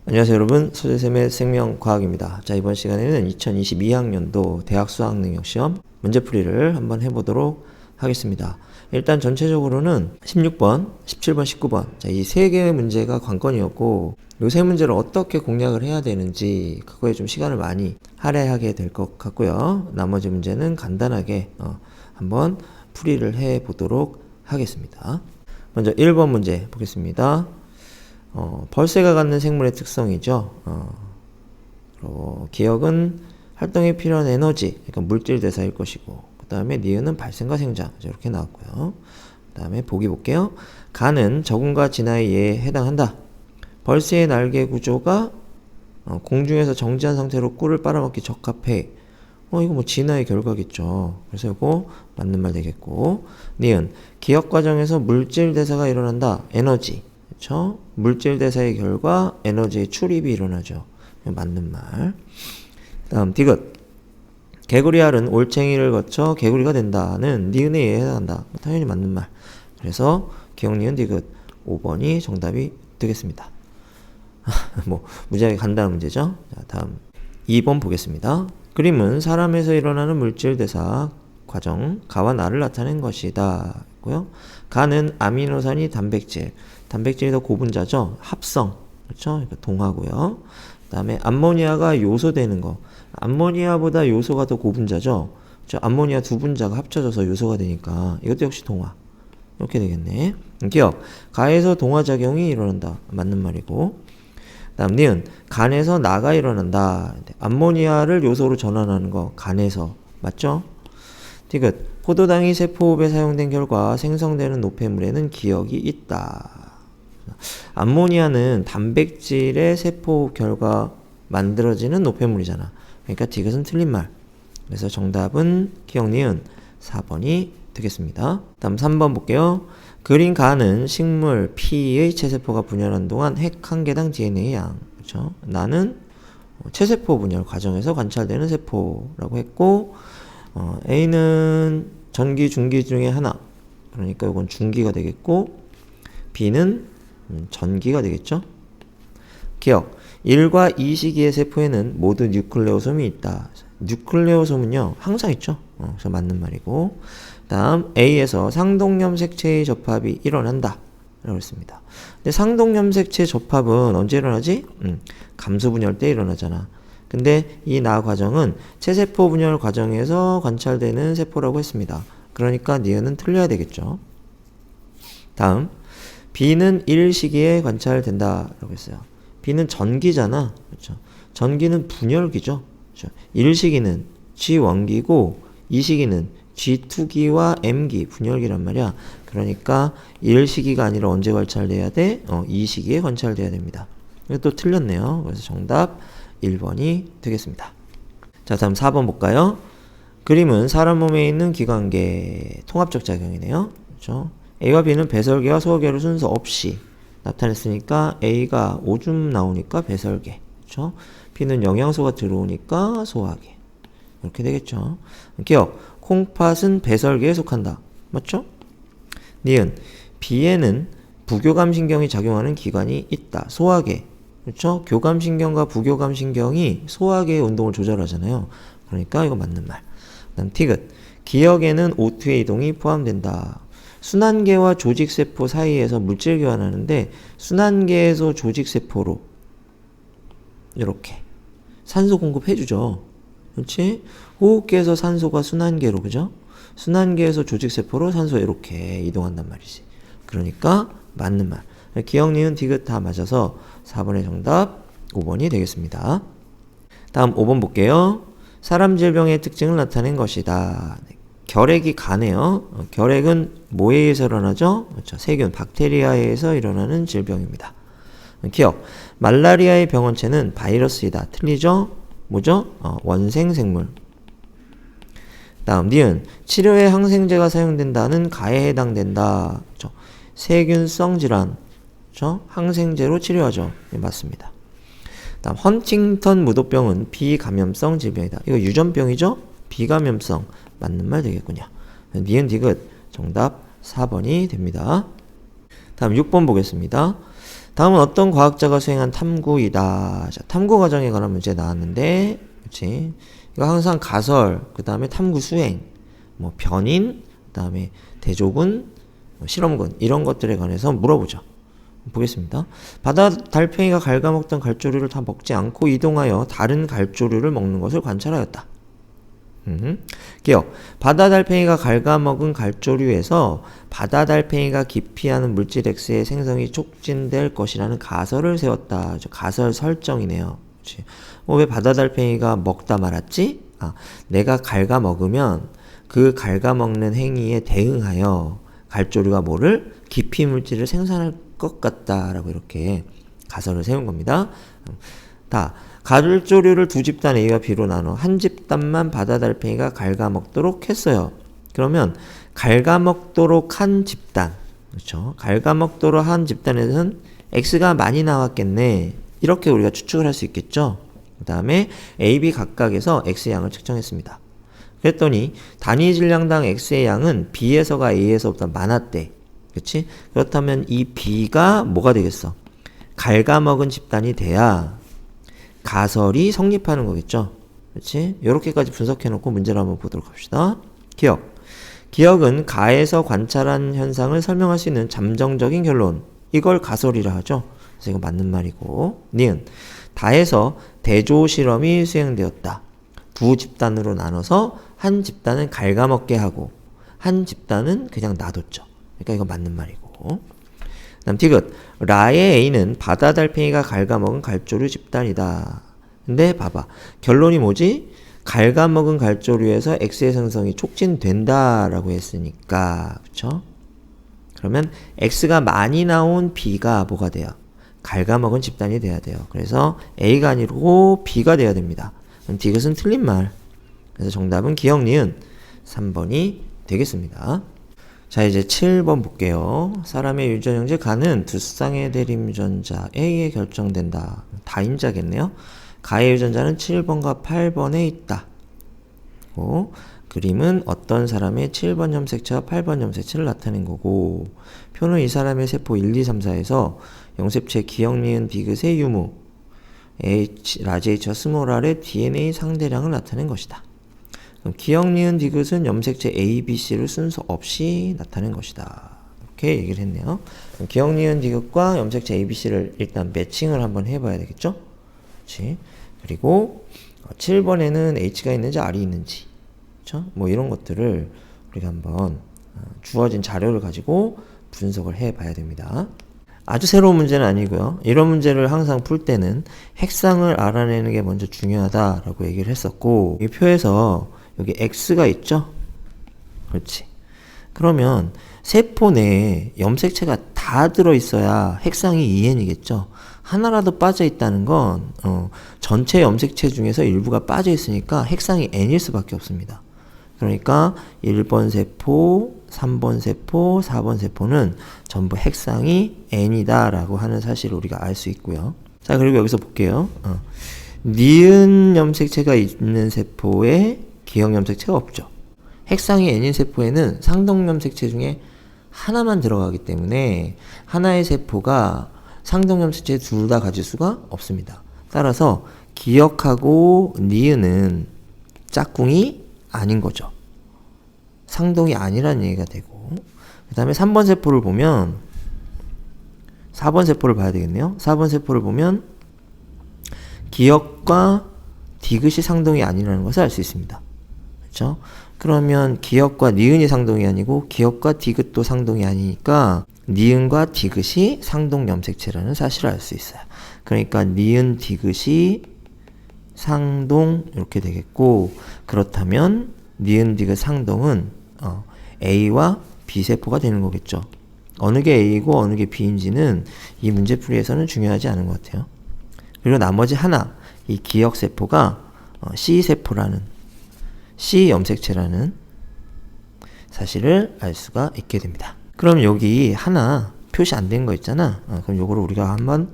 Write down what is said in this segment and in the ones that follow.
안녕하세요 여러분, 소재쌤의 생명과학입니다. 자, 이번 시간에는 2022학년도 대학 수학능력시험 문제풀이를 한번 해보도록 하겠습니다. 일단 전체적으로는 16번, 17번, 19번 자, 이 세 개의 문제가 관건이었고 이 세 문제를 어떻게 공략을 해야 되는지 그거에 좀 시간을 많이 할애하게 될 것 같고요. 나머지 문제는 간단하게 한번 풀이를 해보도록 하겠습니다. 먼저 1번 문제 보겠습니다. 벌새가 갖는 생물의 특성이죠. 기억은 활동에 필요한 에너지, 그러니까 물질 대사일 것이고, 그 다음에 니은은 발생과 생장, 이렇게 나왔고요. 그 다음에 보기 볼게요. 간은 적응과 진화에 해당한다. 벌새의 날개 구조가 공중에서 정지한 상태로 꿀을 빨아먹기 적합해. 이거 뭐 진화의 결과겠죠. 그래서 이거 맞는 말 되겠고, 니은 기억 과정에서 물질 대사가 일어난다. 에너지. 그렇죠? 물질 대사의 결과 에너지의 출입이 일어나죠. 맞는 말. 다음 디귿. 개구리 알은 올챙이를 거쳐 개구리가 된다는 니은에 해당한다. 당연히 맞는 말. 그래서 기억 니은 디귿 5번이 정답이 되겠습니다. 뭐 무지하게 간단한 문제죠. 자, 다음 2번 보겠습니다. 그림은 사람에서 일어나는 물질 대사 과정 가와 나를 나타낸 것이다. 고요. 가는 아미노산이 단백질이 더 고분자죠. 합성, 그렇죠? 그러니까 동하고요. 그 다음에 암모니아가 요소되는 거. 암모니아보다 요소가 더 고분자죠. 그렇죠? 암모니아 두 분자가 합쳐져서 요소가 되니까 이것도 역시 동화. 이렇게 되겠네. 기억. 가에서 동화작용이 일어난다. 맞는 말이고. 다음 니은. 간에서 나가 일어난다. 암모니아를 요소로 전환하는 거. 간에서. 맞죠? 디귿. 포도당이 세포호흡에 사용된 결과 생성되는 노폐물에는 기억이 있다. 암모니아는 단백질의 세포호흡 결과 만들어지는 노폐물이잖아. 그러니까 디귿은 틀린 말. 그래서 정답은 기억 니은 4번이 되겠습니다. 다음 3번 볼게요. 그린 간은 식물 P의 체세포가 분열한 동안 핵 한 개당 DNA 양. 그렇죠? 나는 체세포 분열 과정에서 관찰되는 세포라고 했고 A는 전기, 중기 중에 하나. 그러니까 이건 중기가 되겠고 B는 전기가 되겠죠. 기억. 1과 2 시기의 세포에는 모두 뉴클레오솜이 있다. 뉴클레오솜은요 항상 있죠. 그래서 맞는 말이고. 다음 A에서 상동염색체의 접합이 일어난다 라고 했습니다. 근데 상동염색체 접합은 언제 일어나지? 감소 분열 때 일어나잖아. 근데 이 나 과정은 체세포 분열 과정에서 관찰되는 세포라고 했습니다. 그러니까 니은은 틀려야 되겠죠. 다음 B는 1시기에 관찰된다 라고 했어요. B는 전기잖아. 그렇죠? 전기는 분열기죠. 그렇죠? 1시기는 G1기고 2시기는 G2기와 M기 분열기란 말이야. 그러니까 1시기가 아니라 언제 관찰돼야 돼? 2시기에 관찰돼야 됩니다. 이것도 틀렸네요. 그래서 정답 1번이 되겠습니다. 자, 다음 4번 볼까요? 그림은 사람 몸에 있는 기관계 통합적 작용이네요. 그렇죠? A와 B는 배설계와 소화계를 순서 없이 나타냈으니까 A가 오줌 나오니까 배설계, 그렇죠? B는 영양소가 들어오니까 소화계. 이렇게 되겠죠. 기억. 콩팥은 배설계에 속한다. 맞죠? 니은. B에는 부교감신경이 작용하는 기관이 있다. 소화계. 그렇죠? 교감신경과 부교감신경이 소화계의 운동을 조절하잖아요. 그러니까 이거 맞는 말. 그다음 티귿. 기억에는 O2의 이동이 포함된다. 순환계와 조직세포 사이에서 물질 교환하는데 순환계에서 조직세포로 이렇게 산소 공급해주죠. 그렇지? 호흡계에서 산소가 순환계로, 그죠? 순환계에서 조직세포로 산소 이렇게 이동한단 말이지. 그러니까 맞는 말. 기억, 니은, 디귿 다 맞아서 4번의 정답 5번이 되겠습니다. 다음 5번 볼게요. 사람 질병의 특징을 나타낸 것이다. 결핵이 가네요. 결핵은 뭐에 의해서 일어나죠? 그렇죠. 세균, 박테리아에 의해서 일어나는 질병입니다. 기억. 말라리아의 병원체는 바이러스이다. 틀리죠? 뭐죠? 원생생물. 다음 니은. 치료에 항생제가 사용된다는 가에 해당된다. 그렇죠. 세균성 질환. 그렇죠? 항생제로 치료하죠. 네, 맞습니다. 다음 헌팅턴 무도병은 비감염성 질병이다. 이거 유전병이죠? 비감염성. 맞는 말 되겠군요. 니은 디귿 정답 4번이 됩니다. 다음 6번 보겠습니다. 다음은 어떤 과학자가 수행한 탐구이다. 자, 탐구 과정에 관한 문제 나왔는데, 그렇지? 이거 항상 가설, 그 다음에 탐구 수행, 뭐 변인, 그 다음에 대조군, 실험군 이런 것들에 관해서 물어보죠. 보겠습니다. 바다 달팽이가 갉아먹던 갈조류를 다 먹지 않고 이동하여 다른 갈조류를 먹는 것을 관찰하였다. 기억. 바다 달팽이가 갉아먹은 갈조류에서 바다 달팽이가 기피하는 물질 X의 생성이 촉진될 것이라는 가설을 세웠다. 가설 설정이네요. 그렇지. 왜 바다 달팽이가 먹다 말았지? 내가 갉아먹으면 그 갉아먹는 행위에 대응하여 갈조류가 뭐를? 기피 물질을 생산할 것 같다라고 이렇게 가설을 세운 겁니다. 갈조류를 두 집단 A와 B로 나눠 한 집단만 바다 달팽이가 갉아먹도록 했어요. 그러면 갉아먹도록 한 집단, 그렇죠? 갉아먹도록 한 집단에서는 X가 많이 나왔겠네. 이렇게 우리가 추측을 할 수 있겠죠. 그 다음에 A, B 각각에서 X의 양을 측정했습니다. 그랬더니 단위 질량당 X의 양은 B에서가 A에서보다 많았대. 그렇지? 그렇다면 이 B가 뭐가 되겠어? 갉아먹은 집단이 돼야 가설이 성립하는 거겠죠. 그렇지? 이렇게까지 분석해놓고 문제를 한번 보도록 합시다. 기억. 기억은 가에서 관찰한 현상을 설명할 수 있는 잠정적인 결론. 이걸 가설이라 하죠. 그래서 이거 맞는 말이고. 니은. 다에서 대조 실험이 수행되었다. 두 집단으로 나눠서 한 집단은 갉아먹게 하고 한 집단은 그냥 놔뒀죠. 그러니까 이거 맞는 말이고. 다음 디귿. 라의 A는 바다 달팽이가 갉아먹은 갈조류 집단이다. 근데 봐봐. 결론이 뭐지? 갉아먹은 갈조류에서 X의 생성이 촉진된다라고 했으니까, 그쵸? 그러면 X가 많이 나온 B가 뭐가 돼요? 갉아먹은 집단이 돼야 돼요. 그래서 A가 아니고 B가 돼야 됩니다. 그럼 디귿은 틀린 말. 그래서 정답은 기억, 니은 3번이 되겠습니다. 자, 이제 7번 볼게요. 사람의 유전형제 가는 두 쌍의 대립유전자 A에 결정된다. 다인자겠네요. 가의 유전자는 7번과 8번에 있다. 그림은 어떤 사람의 7번 염색체와 8번 염색체를 나타낸 거고, 표는 이 사람의 세포 1, 2, 3, 4에서 영색체 기억, 니은, 디귿의 유무 라지 H와 스몰 r의 DNA 상대량을 나타낸 것이다. 그럼 기억, 니은, 디귿은 염색체 A, B, C를 순서 없이 나타낸 것이다. 이렇게 얘기를 했네요. 그럼 기억, 니은, 디귿과 염색체 A, B, C를 일단 매칭을 한번 해봐야 되겠죠? 그렇지? 그리고 7번에는 H가 있는지 R이 있는지, 그렇죠? 뭐 이런 것들을 우리가 한번 주어진 자료를 가지고 분석을 해봐야 됩니다. 아주 새로운 문제는 아니고요. 이런 문제를 항상 풀 때는 핵상을 알아내는 게 먼저 중요하다라고 얘기를 했었고, 이 표에서 여기 X가 있죠? 그렇지. 그러면 세포 내에 염색체가 다 들어있어야 핵상이 2n이겠죠. 하나라도 빠져있다는 건 전체 염색체 중에서 일부가 빠져있으니까 핵상이 n일 수밖에 없습니다. 그러니까 1번 세포, 3번 세포, 4번 세포는 전부 핵상이 n이다 라고 하는 사실을 우리가 알 수 있고요. 자, 그리고 여기서 볼게요. 니은 염색체가 있는 세포에 기억 염색체가 없죠. 핵상이 n인 세포에는 상동 염색체 중에 하나만 들어가기 때문에 하나의 세포가 상동 염색체 둘 다 가질 수가 없습니다. 따라서 기억하고 니은은 짝꿍이 아닌 거죠. 상동이 아니라는 얘기가 되고, 그 다음에 3번 세포를 보면 4번 세포를 봐야 되겠네요. 4번 세포를 보면 기억과 디귿이 상동이 아니라는 것을 알 수 있습니다. 그렇죠? 그러면 기억과 니은이 상동이 아니고 기억과 디귿도 상동이 아니니까 니은과 디귿이 상동 염색체라는 사실을 알 수 있어요. 그러니까 니은 디귿이 상동 이렇게 되겠고, 그렇다면 니은 디귿 상동은 A와 B 세포가 되는 거겠죠. 어느 게 A이고 어느 게 B인지는 이 문제풀이에서는 중요하지 않은 것 같아요. 그리고 나머지 하나, 이 기억 세포가 C 세포라는, C 염색체라는 사실을 알 수가 있게 됩니다. 그럼 여기 하나 표시 안 된 거 있잖아. 그럼 요거를 우리가 한번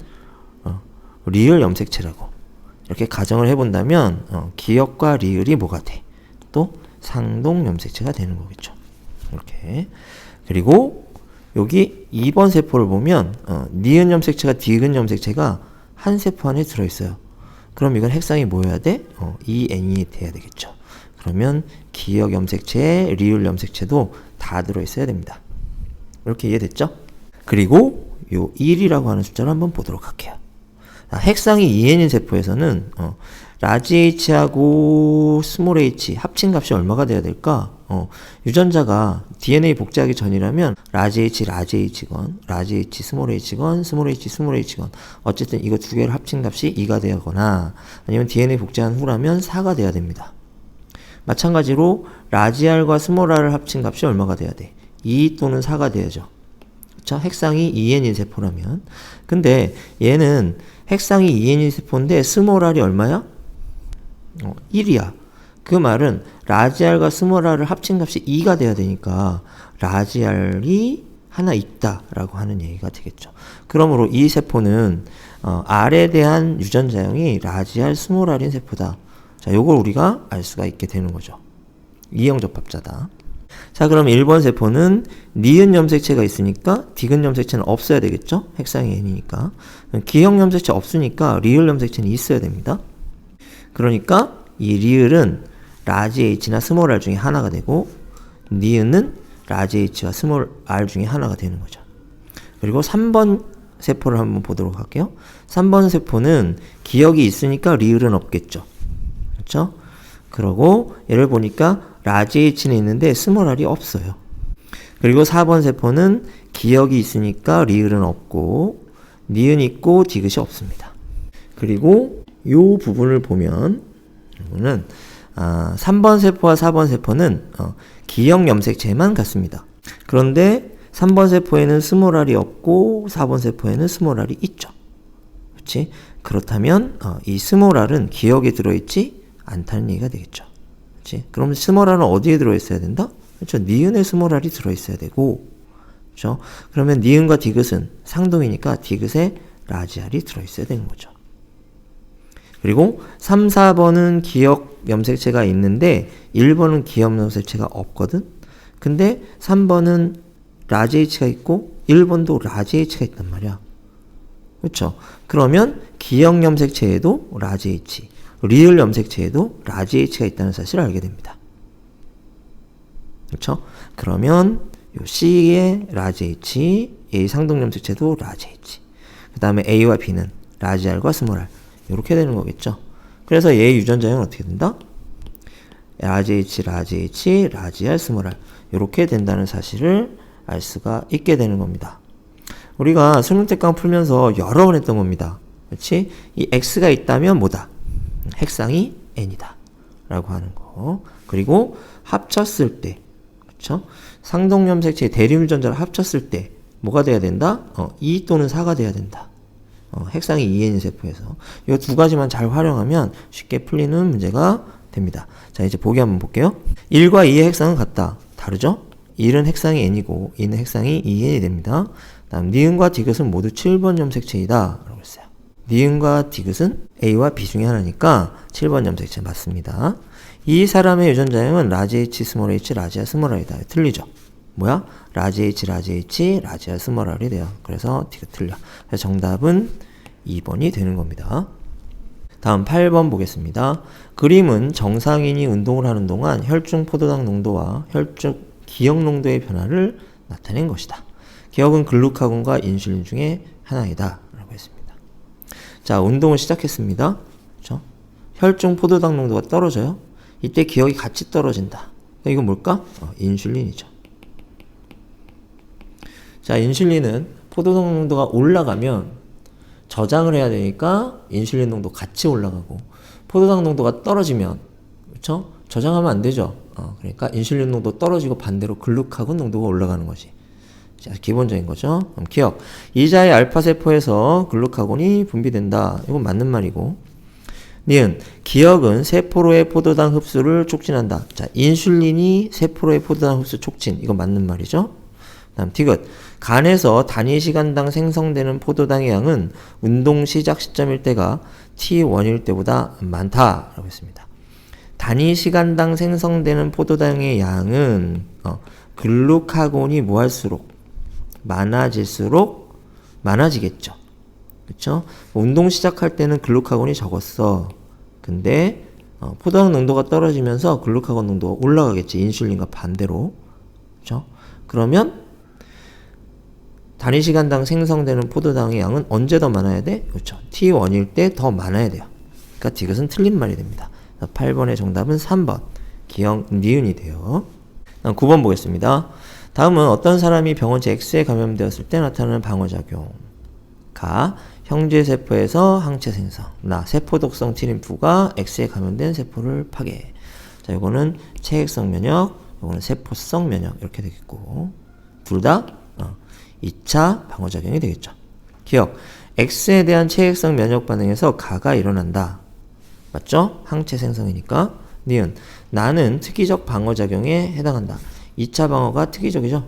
리을 염색체라고 이렇게 가정을 해본다면 기억과 리을이 뭐가 돼? 또 상동 염색체가 되는 거겠죠. 이렇게. 그리고 여기 2번 세포를 보면 니은 염색체가 디귿 염색체가 한 세포 안에 들어있어요. 그럼 이건 핵상이 뭐여야 돼? EN이 돼야 되겠죠. 그러면 기역 염색체, 리을 염색체도 다 들어있어야 됩니다. 이렇게 이해됐죠? 그리고 요 1이라고 하는 숫자를 한번 보도록 할게요. 핵상이 2n인 세포에서는 라지 h하고 스몰 h 합친 값이 얼마가 돼야 될까? 유전자가 DNA 복제하기 전이라면 라지 h건 라지 h 스몰 h건 스몰 h건 어쨌든 이거 두 개를 합친 값이 2가 되거나 아니면 DNA 복제한 후라면 4가 돼야 됩니다. 마찬가지로 라지 r과 스몰 r을 합친 값이 얼마가 돼야 돼? 2 또는 4가 돼야죠. 그쵸? 핵상이 2n인 세포라면. 근데 얘는 핵상이 2n인 세포인데 스몰 r이 얼마야? 1이야. 그 말은 라지 r과 스몰 r을 합친 값이 2가 돼야 되니까 라지 r이 하나 있다라고 하는 얘기가 되겠죠. 그러므로 이 세포는 r에 대한 유전자형이 라지 r, 스몰 r인 세포다. 자, 요걸 우리가 알 수가 있게 되는 거죠. 이형 접합자다. 자, 그럼 1번 세포는 니은 염색체가 있으니까 디귿 염색체는 없어야 되겠죠? 핵상이 n이니까. 기역 염색체 없으니까 리을 염색체는 있어야 됩니다. 그러니까 이 리을은 라지 h나 스몰 r 중에 하나가 되고 니은은 라지 h와 스몰 r 중에 하나가 되는 거죠. 그리고 3번 세포를 한번 보도록 할게요. 3번 세포는 기역이 있으니까 리을은 없겠죠. 그렇죠? 그러고 얘를 보니까 라지 h는 있는데 스몰 r이 없어요. 그리고 4번 세포는 기역이 있으니까 리을은 없고 니은 있고 디귿이 없습니다. 그리고 이 부분을 보면 이거는 3번 세포와 4번 세포는 기역 염색체만 같습니다. 그런데 3번 세포에는 스몰 r이 없고 4번 세포에는 스몰 r이 있죠. 그렇지? 그렇다면 이 스몰 r은 기역에 들어있지 않다는 얘기가 되겠죠. 그렇지? 그럼 스몰 r은 어디에 들어있어야 된다? 그렇죠. 니은에 스몰 r이 들어있어야 되고, 그렇죠? 그러면 니은과 디귿은 상동이니까 디귿에 라지 r이 들어있어야 되는 거죠. 그리고 3, 4번은 기역 염색체가 있는데 1번은 기역 염색체가 없거든. 근데 3번은 라지 h가 있고 1번도 라지 h가 있단 말이야. 그렇죠? 그러면 기역 염색체에도 라지 h, 리을 염색체에도 라지 h가 있다는 사실을 알게 됩니다. 그렇죠? 그러면 요 C의 라지 h, A 상동 염색체도 라지 h. 그 다음에 A와 B는 라지 r과 스몰 r. 이렇게 되는 거겠죠. 그래서 얘의 유전자형은 어떻게 된다? 라지 h, 라지 h, 라지 r, 스몰 r. 이렇게 된다는 사실을 알 수가 있게 되는 겁니다. 우리가 수능특강 풀면서 여러 번 했던 겁니다. 그렇지? 이 x가 있다면 뭐다? 핵상이 n이다. 라고 하는 거. 그리고 합쳤을 때, 그렇죠? 상동 염색체의 대립 유전자를 합쳤을 때 뭐가 돼야 된다? 2 또는 4가 돼야 된다. 핵상이 2n인 세포에서. 이 두 가지만 잘 활용하면 쉽게 풀리는 문제가 됩니다. 자, 이제 보기 한번 볼게요. 1과 2의 핵상은 같다. 다르죠? 1은 핵상이 n이고 2는 핵상이 2n이 됩니다. 다음 니은과 디귿은 모두 7번 염색체이다. 라고 했어요. 니은과 디귿은 A와 B 중에 하나니까 7번 염색체 맞습니다. 이 사람의 유전자형은 라지 H, 스몰 h, 라지 R, 스몰 r이다. 틀리죠? 뭐야? 라지 H, 라지 H, 라지 R, 스몰 r이 돼요. 그래서 디귿 틀려. 그래서 정답은 2번이 되는 겁니다. 다음 8번 보겠습니다. 그림은 정상인이 운동을 하는 동안 혈중 포도당 농도와 혈중 기역 농도의 변화를 나타낸 것이다. 기역은 글루카곤과 인슐린 중에 하나이다. 라고 했습니다. 자, 운동을 시작했습니다. 그렇죠? 혈중 포도당 농도가 떨어져요. 이때 기역이 같이 떨어진다. 이건 뭘까? 인슐린이죠. 자, 인슐린은 포도당 농도가 올라가면 저장을 해야 되니까 인슐린 농도 같이 올라가고, 포도당 농도가 떨어지면, 그렇죠? 저장하면 안 되죠. 그러니까 인슐린 농도 떨어지고 반대로 글루카곤 농도가 올라가는 거지. 자, 기본적인 거죠. 그럼 기억. 이자의 알파세포에서 글루카곤이 분비된다. 이건 맞는 말이고. 니은. 기억은 세포로의 포도당 흡수를 촉진한다. 자, 인슐린이 세포로의 포도당 흡수 촉진. 이건 맞는 말이죠. 다음 디귿. 간에서 단위 시간당 생성되는 포도당의 양은 운동 시작 시점일 때가 T1일 때보다 많다라고 했습니다. 단위 시간당 생성되는 포도당의 양은 글루카곤이 뭐 할수록 많아질수록 많아지겠죠. 그쵸? 운동 시작할 때는 글루카곤이 적었어. 근데 포도당 농도가 떨어지면서 글루카곤 농도가 올라가겠지. 인슐린과 반대로. 그쵸? 그러면 단위 시간당 생성되는 포도당의 양은 언제 더 많아야 돼? 그렇죠. T1일 때 더 많아야 돼요. 그러니까 디귿은 틀린 말이 됩니다. 8번의 정답은 3번. 기억 니은이 돼요. 9번 보겠습니다. 다음은 어떤 사람이 병원체 X에 감염되었을 때 나타나는 방어작용. 가 형제세포에서 항체 생성. 세포 독성 T림프가 X에 감염된 세포를 파괴. 자, 이거는 체액성 면역, 이거는 세포성 면역 이렇게 되겠고 둘 다 2차 방어작용이 되겠죠. 기억. X에 대한 체액성 면역 반응에서 가가 일어난다. 맞죠? 항체 생성이니까. 니은. 나는 특이적 방어작용에 해당한다. 2차 방어가 특이적이죠.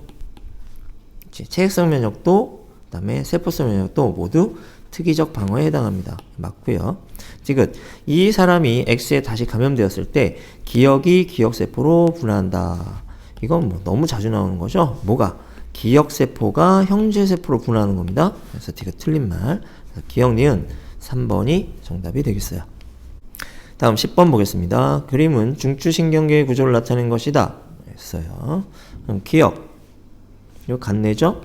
체액성 면역도 그다음에 세포성 면역도 모두 특이적 방어에 해당합니다. 맞고요. 지금 이 사람이 X에 다시 감염되었을 때 기억이 기억세포로 분화한다. 이건 뭐 너무 자주 나오는 거죠. 뭐가? 기억세포가 형제세포로 분화하는 겁니다. 그래서 디귿 틀린 말. 기억 니은 3번이 정답이 되겠어요. 다음 10번 보겠습니다. 그림은 중추신경계의 구조를 나타낸 것이다. 했어요. 그럼 기억. 이거 간내죠?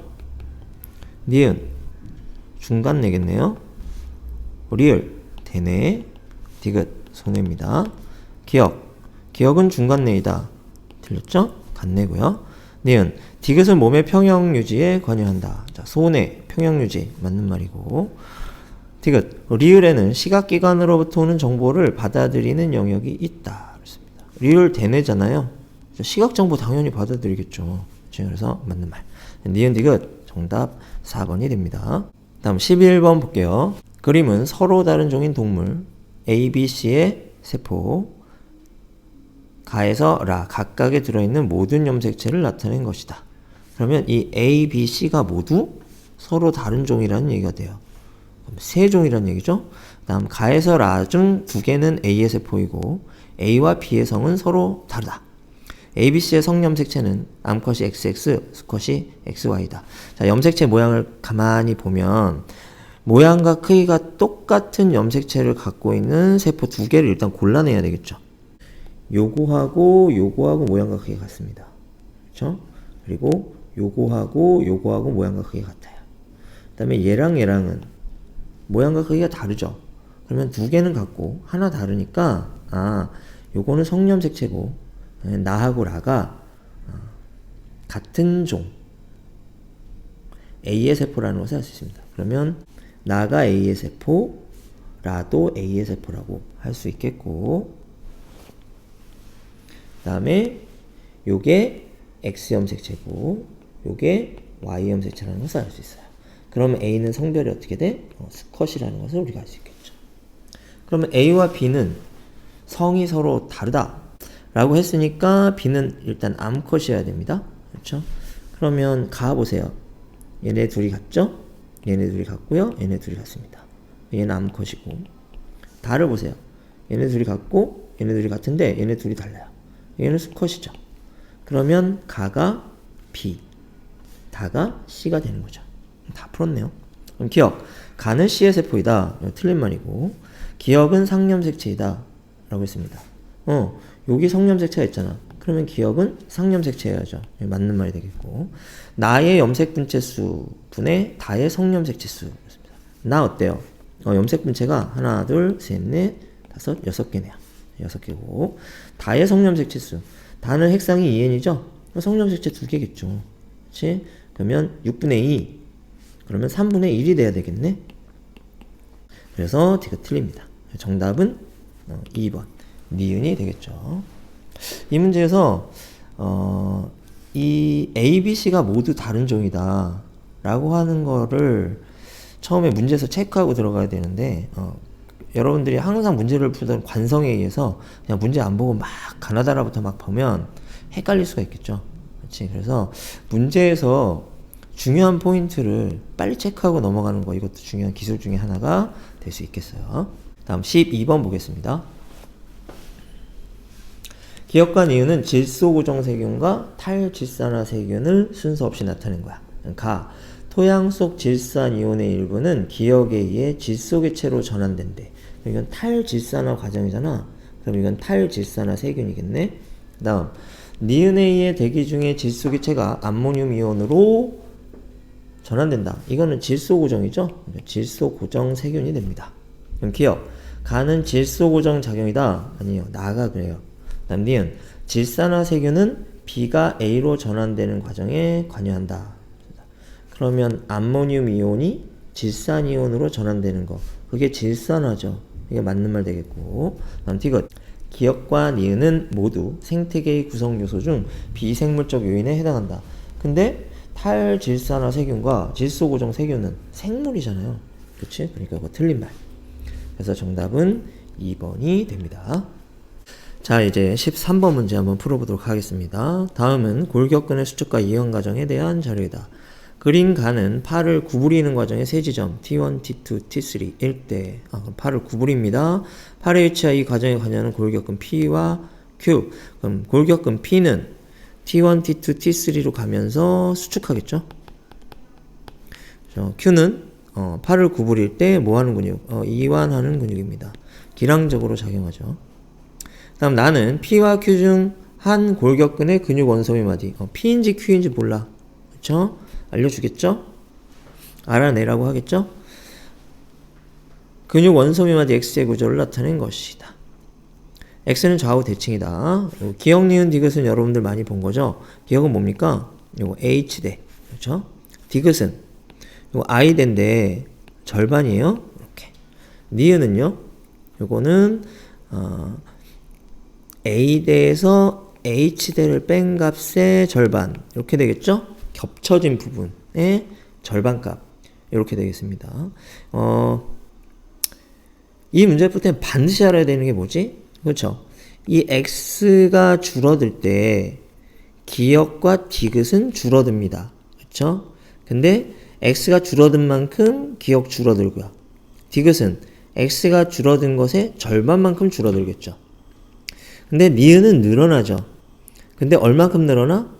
니은. 중간내겠네요. 리을. 대내. 디귿. 손해입니다. 기억. 기억은 중간내이다. 틀렸죠? 간내고요. 니은. 디귿은 몸의 평형 유지에 관여한다. 자, 손해. 평형 유지. 맞는 말이고. 디귿. 리을에는 시각기관으로부터 오는 정보를 받아들이는 영역이 있다. 그렇습니다. 리을 대내잖아요. 시각정보 당연히 받아들이겠죠. 그래서 맞는 말. 니은 디귿. 정답 4번이 됩니다. 다음 11번 볼게요. 그림은 서로 다른 종인 동물 A, B, C의 세포 가에서 라 각각에 들어있는 모든 염색체를 나타낸 것이다. 그러면 이 A, B, C가 모두 서로 다른 종이라는 얘기가 돼요. 그럼 세 종이라는 얘기죠. 다음 가에서 라 중 두 개는 A의 세포이고 A와 B의 성은 서로 다르다. A, B, C의 성 염색체는 암컷이 XX, 수컷이 XY다. 자, 염색체 모양을 가만히 보면 모양과 크기가 똑같은 염색체를 갖고 있는 세포 두 개를 일단 골라내야 되겠죠. 요거하고 요거하고 모양과 크기가 같습니다. 그렇죠? 그리고 요거하고 모양과 크기가 같아요. 그 다음에 얘랑은 모양과 크기가 다르죠. 그러면 두 개는 같고 하나 다르니까 요거는 성염색체고 나하고 라가 같은 종 A의 세포라는 것을 알 수 있습니다. 그러면 나가 A의 세포, 라도 A의 세포라고 할 수 있겠고 그 다음에 요게 X염색체고 요게 Y염색체라는 것을 알 수 있어요. 그러면 A는 성별이 어떻게 돼? 수컷이라는 것을 우리가 알 수 있겠죠. 그러면 A와 B는 성이 서로 다르다 라고 했으니까 B는 일단 암컷이어야 됩니다. 그렇죠? 그러면 가 보세요. 얘네 둘이 같죠? 얘네 둘이 같고요. 얘네 둘이 같습니다. 얘는 암컷이고 다를 보세요. 얘네 둘이 같고 얘네 둘이 같은데 얘네 둘이 달라요. 얘는 수컷이죠. 그러면 가가 B, 다가 C가 되는 거죠. 다 풀었네요. 그럼 기억. 가는 C의 세포이다. 틀린 말이고 기억은 상염색체이다 라고 했습니다. 여기 성염색체가 있잖아. 그러면 기억은 상염색체여야죠. 맞는 말이 되겠고 나의 염색 분체수 분의 다의 성염색체 수. 나 어때요? 염색 분체가 하나, 둘, 셋, 넷, 다섯, 6개네요. 6개고 다의 성염색체 수. 다는 핵상이 2n이죠? 성염색체 2개겠죠. 그치? 그러면 6분의 2. 그러면 3분의 1이 돼야 되겠네? 그래서 디귿 틀립니다. 정답은 2번. 니은이 되겠죠. 이 문제에서 이 A, B, C가 모두 다른 종이다 라고 하는 거를 처음에 문제에서 체크하고 들어가야 되는데 여러분들이 항상 문제를 풀던 관성에 의해서 그냥 문제 안 보고 막 가나다라부터 막 보면 헷갈릴 수가 있겠죠. 그렇지? 그래서 문제에서 중요한 포인트를 빨리 체크하고 넘어가는 거, 이것도 중요한 기술 중에 하나가 될 수 있겠어요. 다음 12번 보겠습니다. 기억과 니은은 질소고정 세균과 탈질산화 세균을 순서 없이 나타낸 거야. 가. 토양 속 질산이온의 일부는 기역에 의해 질소개체로 전환된대. 이건 탈질산화 과정이잖아. 그럼 이건 탈질산화 세균이겠네. 그 다음 니은에 의해 대기 중에 질소개체가 암모늄 이온으로 전환된다. 이거는 질소고정이죠. 질소고정 세균이 됩니다. 그럼 기억. 가는 질소고정 작용이다. 아니요. 나가 그래요. 다음 니은. 질산화 세균은 B가 A로 전환되는 과정에 관여한다. 그러면 암모늄 이온이 질산 이온으로 전환되는 거. 그게 질산화죠. 이게 맞는 말 되겠고. 다음 디귿. 기역과 니은은 모두 생태계의 구성 요소 중 비생물적 요인에 해당한다. 근데 탈질산화 세균과 질소고정 세균은 생물이잖아요. 그치? 그러니까 이거 틀린 말. 그래서 정답은 2번이 됩니다. 자, 이제 13번 문제 한번 풀어보도록 하겠습니다. 다음은 골격근의 수축과 이형 과정에 대한 자료이다. 그린 가는 팔을 구부리는 과정의 세 지점 T1, T2, T3일 때 그럼 팔을 구부립니다. 팔에 위치한 이 과정에 관여하는 골격근 P와 Q. 그럼 골격근 P는 T1, T2, T3로 가면서 수축하겠죠. Q는 팔을 구부릴 때 뭐 하는 근육? 이완하는 근육입니다. 기량적으로 작용하죠. 다음 나는 P와 Q 중 한 골격근의 근육 원소미 마디. P인지 Q인지 몰라. 그쵸? 알려주겠죠? 알아내라고 하겠죠? 근육 원소미 마디 X의 구조를 나타낸 것이다. X는 좌우 대칭이다. 기역, 니은, 디귿은 여러분들 많이 본 거죠? 기역은 뭡니까? 요거 H대. 그렇죠? 디귿은 요거 I대인데 절반이에요. 이렇게. 니은은요? 요거는 A대에서 H대를 뺀 값의 절반. 이렇게 되겠죠? 겹쳐진 부분의 절반값. 이렇게 되겠습니다. 이 문제 풀 때는 반드시 알아야 되는 게 뭐지? 그렇죠? 이 X가 줄어들 때 기역과 디귿은 줄어듭니다. 그렇죠? 근데 X가 줄어든 만큼 기역 줄어들고요. 디귿은 X가 줄어든 것의 절반만큼 줄어들겠죠. 근데 니은은 늘어나죠. 근데 얼마큼 늘어나?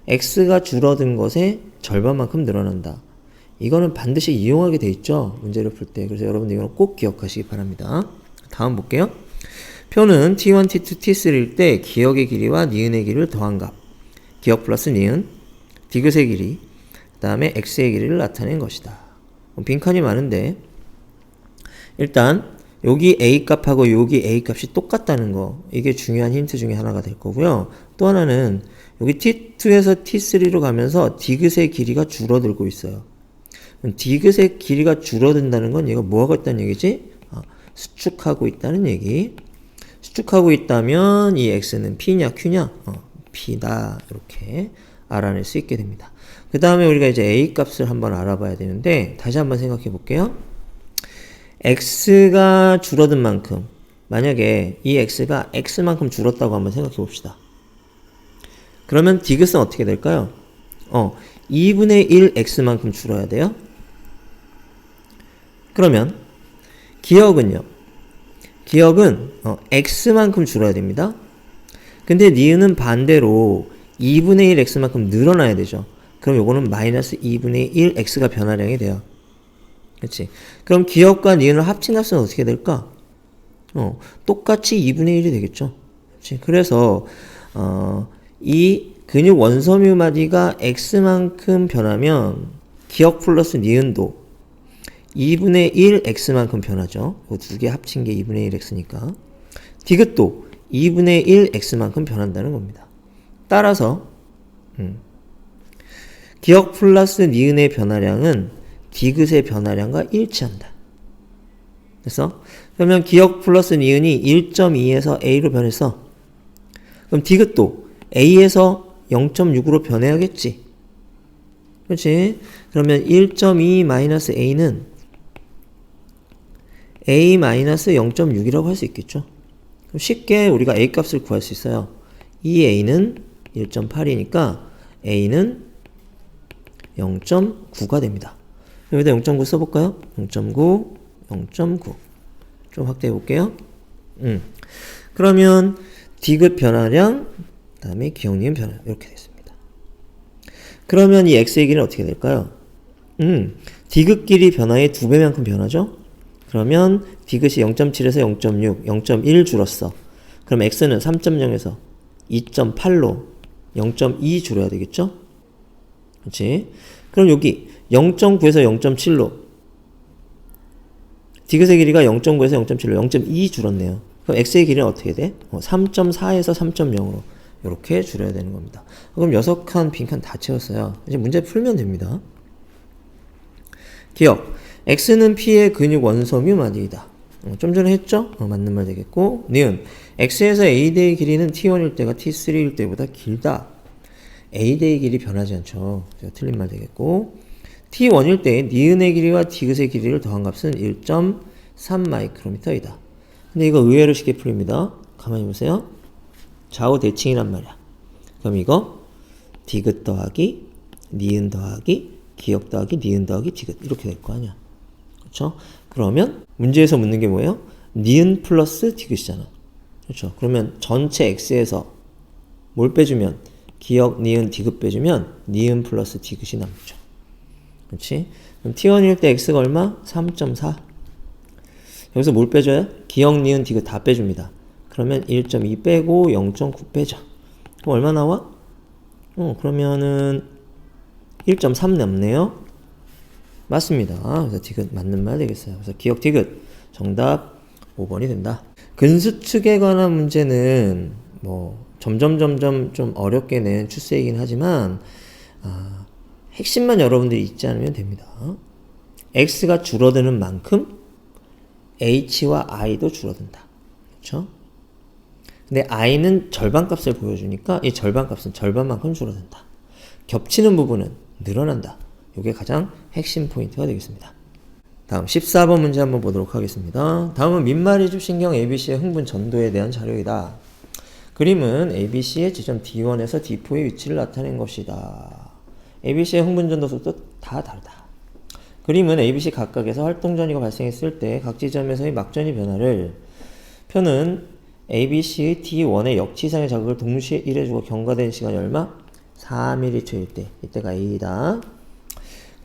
X가 줄어든 것의 절반만큼 늘어난다. 이거는 반드시 이용하게 돼 있죠. 문제를 풀 때. 그래서 여러분들 이거는 꼭 기억하시기 바랍니다. 다음 볼게요. 표는 T1, T2, T3일 때 기역의 길이와 니은의 길이를 더한 값. 기역 플러스 니은, 디귿의 길이, 그 다음에 X의 길이를 나타낸 것이다. 빈칸이 많은데 일단 여기 A 값하고 여기 A 값이 똑같다는 거. 이게 중요한 힌트 중에 하나가 될 거고요. 또 하나는 여기 T2에서 T3로 가면서 디귿의 길이가 줄어들고 있어요. 디귿의 길이가 줄어든다는 건 얘가 뭐 하고 있다는 얘기지? 수축하고 있다는 얘기. 수축하고 있다면 이 X는 P냐 Q냐? P다. 이렇게 알아낼 수 있게 됩니다. 그 다음에 우리가 이제 A 값을 한번 알아봐야 되는데 다시 한번 생각해 볼게요. X가 줄어든 만큼 만약에 이 X가 X만큼 줄었다고 한번 생각해 봅시다. 그러면 디귿은 어떻게 될까요? 2분의 1 X만큼 줄어야 돼요. 그러면 기역은요. 기역은 X만큼 줄어야 됩니다. 근데 니은은 반대로 2분의 1 X만큼 늘어나야 되죠. 그럼 요거는 마이너스 2분의 1 X가 변화량이 돼요. 그렇지? 그럼 기역과 니은을 합친 값은 어떻게 될까? 똑같이 2분의 1이 되겠죠. 그렇지? 그래서 이 근육 원섬유 마디가 X만큼 변하면 기역 플러스 니은도 2분의 1 X만큼 변하죠. 이 두 개 합친 게 2분의 1 X니까. 디귿도 2분의 1 X만큼 변한다는 겁니다. 따라서 기역 플러스 니은의 변화량은 디귿의 변화량과 일치한다. 그래서 그러면 기역 플러스 니은이 1.2에서 A로 변했어. 그럼 디귿도 A에서 0.6으로 변해야겠지. 그렇지? 그러면 1.2 마이너스 A는 A 마이너스 0.6이라고 할 수 있겠죠. 그럼 쉽게 우리가 A 값을 구할 수 있어요. 이 A는 1.8이니까 A는 0.9가 됩니다. 여기다 0.9 써볼까요? 0.9, 0.9. 좀 확대해 볼게요. 그러면 디귿 변화량, 그 다음에 기역 니은 변화량 이렇게 됐습니다. 그러면 이 x의 길이는 어떻게 될까요? 디귿 길이 변화의 2배만큼 변하죠? 그러면 디귿이 0.7에서 0.6, 0.1 줄었어. 그럼 x는 3.0에서 2.8로 0.2 줄여야 되겠죠? 그렇지? 그럼 여기 0.9에서 0.7로 디귿의 길이가 0.9에서 0.7로 0.2 줄었네요. 그럼 x의 길이는 어떻게 돼? 3.4에서 3.0으로 이렇게 줄여야 되는 겁니다. 그럼 6칸 빈칸 다 채웠어요. 이제 문제 풀면 됩니다. 기억. x는 p의 근육 원섬유 마디이다. 좀 전에 했죠? 맞는 말 되겠고. 니은. x에서 a대의 길이는 t1일 때가 t3일 때보다 길다. a대의 길이 변하지 않죠. 틀린 말 되겠고. t1일 때 니은의 길이와 디귿의 길이를 더한 값은 1.3 마이크로미터이다. 근데 이거 의외로 쉽게 풀립니다. 가만히 보세요. 좌우 대칭이란 말이야. 그럼 이거 디귿 더하기 니은 더하기 기억 더하기 니은 더하기 디귿 이렇게 될 거 아니야. 그렇죠? 그러면 문제에서 묻는 게 뭐예요? 니은 플러스 디귿이잖아. 그렇죠? 그러면 전체 x에서 뭘 빼주면 기억, 니은, 디귿 빼주면 니은 플러스 디귿이 남죠. 그렇지? 그럼 t1일 때 x가 얼마? 3.4. 여기서 뭘 빼줘요? 기억, 니은, 디귿 다 빼줍니다. 그러면 1.2 빼고 0.9 빼자. 그럼 얼마 나와? 그러면은 1.3 남네요. 맞습니다. 그래서 디귿 맞는 말 되겠어요. 그래서 기억 디귿 정답 5번이 된다. 근수축에 관한 문제는 뭐 점점 좀 어렵게 낸 추세이긴 하지만 핵심만 여러분들이 잊지 않으면 됩니다. x가 줄어드는 만큼 h와 i도 줄어든다. 그렇죠? 근데 i는 절반값을 보여주니까 이 절반값은 절반만큼 줄어든다. 겹치는 부분은 늘어난다. 이게 가장 핵심 포인트가 되겠습니다. 다음 14번 문제 한번 보도록 하겠습니다. 다음은 민말이집 신경 ABC의 흥분 전도에 대한 자료이다. 그림은 ABC의 지점 D1에서 D4의 위치를 나타낸 것이다. ABC의 흥분 전도 속도 다 다르다. 그림은 ABC 각각에서 활동전이가 발생했을 때 각 지점에서의 막전이 변화를 표는 ABC의 D1의 역치상의 자극을 동시에 1해주고 경과된 시간이 얼마? 4ml일 때. 이때가 A다.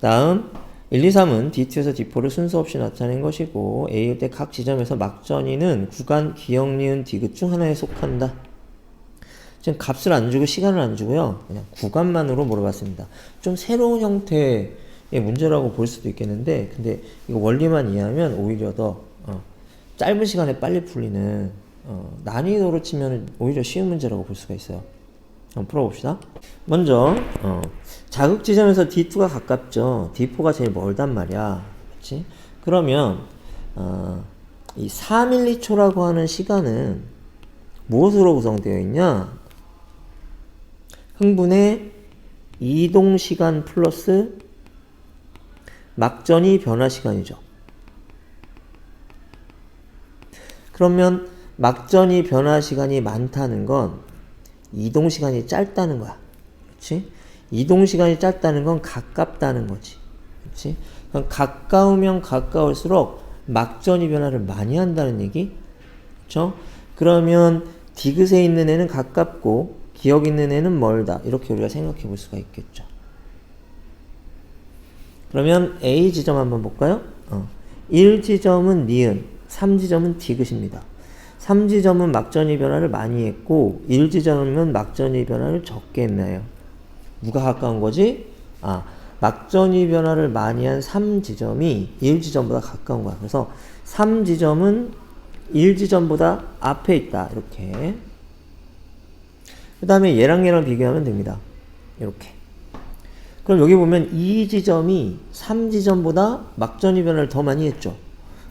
다음 1, 2, 3은 D2에서 D4를 순서 없이 나타낸 것이고 A일 때 각 지점에서 막전이는 구간, 기억, 니은, 디귿 중 하나에 속한다. 지금 값을 안 주고 시간을 안 주고요. 그냥 구간만으로 물어봤습니다. 좀 새로운 형태의 문제라고 볼 수도 있겠는데 근데 이거 원리만 이해하면 오히려 더 짧은 시간에 빨리 풀리는 난이도로 치면 오히려 쉬운 문제라고 볼 수가 있어요. 한번 풀어봅시다. 먼저 자극 지점에서 D2가 가깝죠. D4가 제일 멀단 말이야. 그렇지? 그러면 이 4ml초라고 하는 시간은 무엇으로 구성되어 있냐? 흥분의 이동 시간 플러스 막전이 변화 시간이죠. 그러면 막전이 변화 시간이 많다는 건 이동 시간이 짧다는 거야. 그렇지? 이동 시간이 짧다는 건 가깝다는 거지. 그렇지? 그럼 가까우면 가까울수록 막전이 변화를 많이 한다는 얘기. 그렇죠? 그러면 디귿에 있는 애는 가깝고 기억 있는 애는 멀다. 이렇게 우리가 생각해 볼 수가 있겠죠. 그러면 A 지점 한번 볼까요? 1지점은 니은, 3지점은 디귿입니다. 3지점은 막전이 변화를 많이 했고 1지점은 막전이 변화를 적게 했나요? 누가 가까운 거지? 막전이 변화를 많이 한 3지점이 1지점보다 가까운 거야. 그래서 3지점은 1지점보다 앞에 있다. 이렇게. 그 다음에 얘랑 비교하면 됩니다. 이렇게. 그럼 여기 보면 2지점이 3지점보다 막전이 변화를 더 많이 했죠.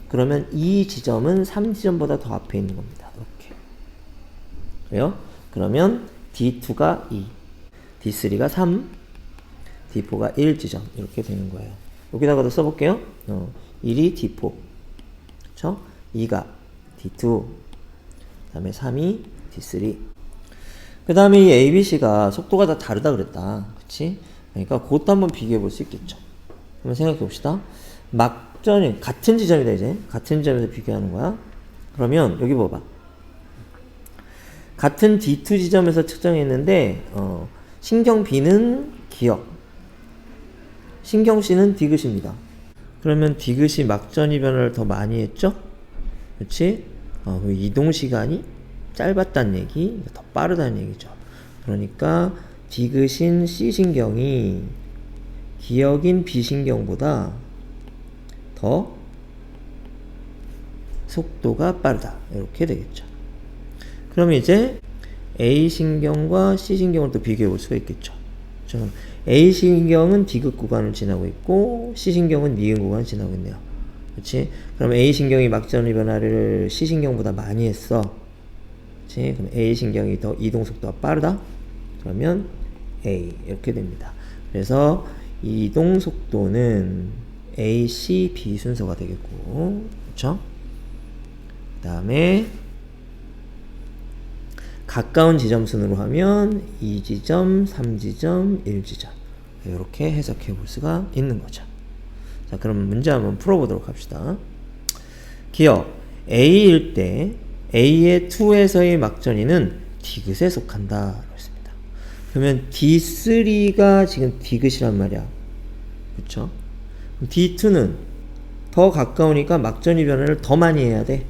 그러면 이 지점은 3지점보다 더 앞에 있는 겁니다. 이렇게. 그래요? 그러면 D2가 2, D3가 3, D4가 1지점. 이렇게 되는 거예요. 여기다가도 써볼게요. 1이 D4. 그쵸? 2가 D2. 그 다음에 3이 D3. 그 다음에 이 ABC가 속도가 다 다르다 그랬다. 그치? 그러니까 그것도 한번 비교해 볼 수 있겠죠. 한번 생각해 봅시다. 막전이 같은 지점이다 이제. 같은 지점에서 비교하는 거야. 그러면 여기 봐봐. 같은 D2 지점에서 측정했는데 신경 B는 기억, 신경C는 디귿입니다. 그러면 디귿이 막전이 변화를 더 많이 했죠? 그렇지? 그 이동시간이 짧았다는 얘기, 더 빠르다는 얘기죠. 그러니까 디귿인 C신경이 기억인 B신경보다 더 속도가 빠르다. 이렇게 되겠죠. 그러면 이제 A신경과 C신경을 또 비교해 볼 수가 있겠죠. A신경은 디귿 구간을 지나고 있고 C신경은 니은 구간을 지나고 있네요. 그렇지? 그럼 A신경이 막전의 변화를 C신경보다 많이 했어. 그렇지? 그럼 A신경이 더 이동 속도가 빠르다? 그러면 A 이렇게 됩니다. 그래서 이동 속도는 A, C, B 순서가 되겠고, 그렇죠? 그 다음에 가까운 지점 순으로 하면 2지점, 3지점, 1지점 이렇게 해석해 볼 수가 있는 거죠. 자, 그럼 문제 한번 풀어보도록 합시다. 기억 A일 때 A의 2에서의 막전이는 디귿에 속한다. 그렇습니다. 그러면 D3가 지금 디귿이란 말이야. 그렇죠? D2는 더 가까우니까 막전이 변화를 더 많이 해야 돼.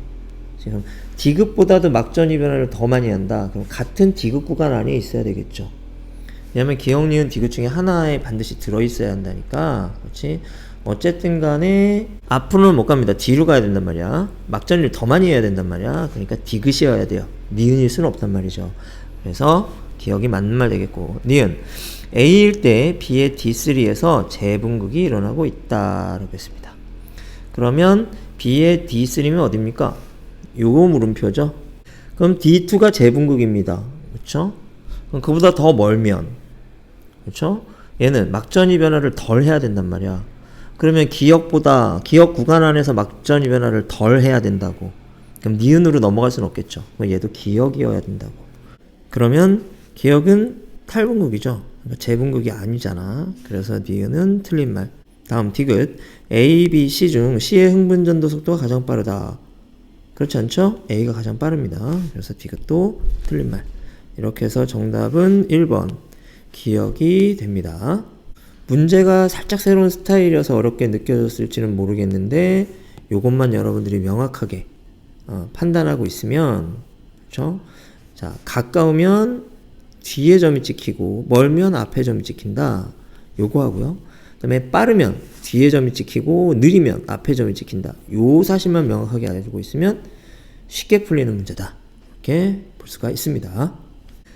지금 디귿보다도 막전이 변화를 더 많이 한다. 그럼 같은 디귿 구간 안에 있어야 되겠죠. 왜냐면 기억, 니은, 디귿 중에 하나에 반드시 들어있어야 한다니까. 그렇지? 어쨌든 간에 앞으로는 못 갑니다. 뒤로 가야 된단 말이야. 막전을 더 많이 해야 된단 말이야. 그러니까 디귿이어야 돼요. 니은일 수는 없단 말이죠. 그래서 기억이 맞는 말 되겠고, 니은 A일 때 B의 D3에서 재분극이 일어나고 있다라고 했습니다. 그러면 B의 D3면 어딥니까? 요거 물음표죠. 그럼 D2가 재분극입니다. 그렇죠? 그럼 그보다 더 멀면, 그렇죠? 얘는 막전이 변화를 덜 해야 된단 말이야. 그러면 기억 구간 안에서 막전이 변화를 덜 해야 된다고. 그럼 니은으로 넘어갈 수는 없겠죠. 그럼 얘도 기억이어야 된다고. 그러면 기억은 탈분극이죠. 그러니까 재분극이 아니잖아. 그래서 니은은 틀린 말. 다음 디귿 A, B, C 중 C의 흥분전도 속도가 가장 빠르다. 그렇지 않죠? A가 가장 빠릅니다. 그래서 디귿도 틀린 말. 이렇게 해서 정답은 1번 기억이 됩니다. 문제가 살짝 새로운 스타일이어서 어렵게 느껴졌을지는 모르겠는데 요것만 여러분들이 명확하게 판단하고 있으면, 그렇죠? 자, 가까우면 뒤에 점이 찍히고 멀면 앞에 점이 찍힌다. 요거 하고요. 그 다음에 빠르면 뒤에 점이 찍히고 느리면 앞에 점이 찍힌다. 요 사실만 명확하게 알고 있으면 쉽게 풀리는 문제다. 이렇게 볼 수가 있습니다.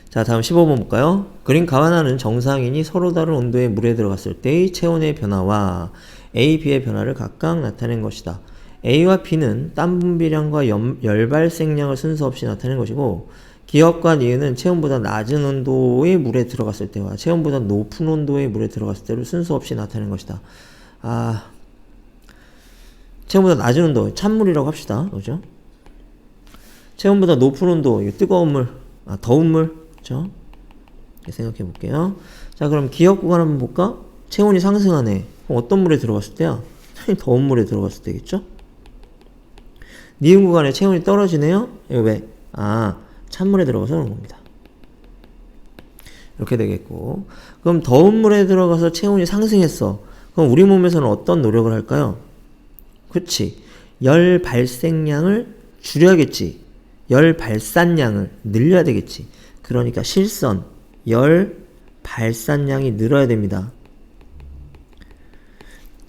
자, 다음 15번 볼까요? 그림 가하나는 정상인이 서로 다른 온도의 물에 들어갔을 때의 체온의 변화와 A, B의 변화를 각각 나타낸 것이다. A와 B는 땀 분비량과 열 발생량을 순서 없이 나타낸 것이고, 기억과 니은은 체온보다 낮은 온도의 물에 들어갔을 때와 체온보다 높은 온도의 물에 들어갔을 때를 순서 없이 나타낸 것이다. 체온보다 낮은 온도, 찬물이라고 합시다. 그죠? 체온보다 높은 온도, 뜨거운 물, 더운 물, 그죠? 생각해 볼게요. 자, 그럼 기억 구간 한번 볼까? 체온이 상승하네. 그럼 어떤 물에 들어갔을 때야? 더운 물에 들어갔을 때겠죠? 니은 구간에 체온이 떨어지네요? 이거 왜? 찬물에 들어가서 그런 겁니다. 이렇게 되겠고, 그럼 더운 물에 들어가서 체온이 상승했어. 그럼 우리 몸에서는 어떤 노력을 할까요? 그치. 열 발생량을 줄여야겠지. 열 발산량을 늘려야 되겠지. 그러니까 실선, 열 발산량이 늘어야 됩니다.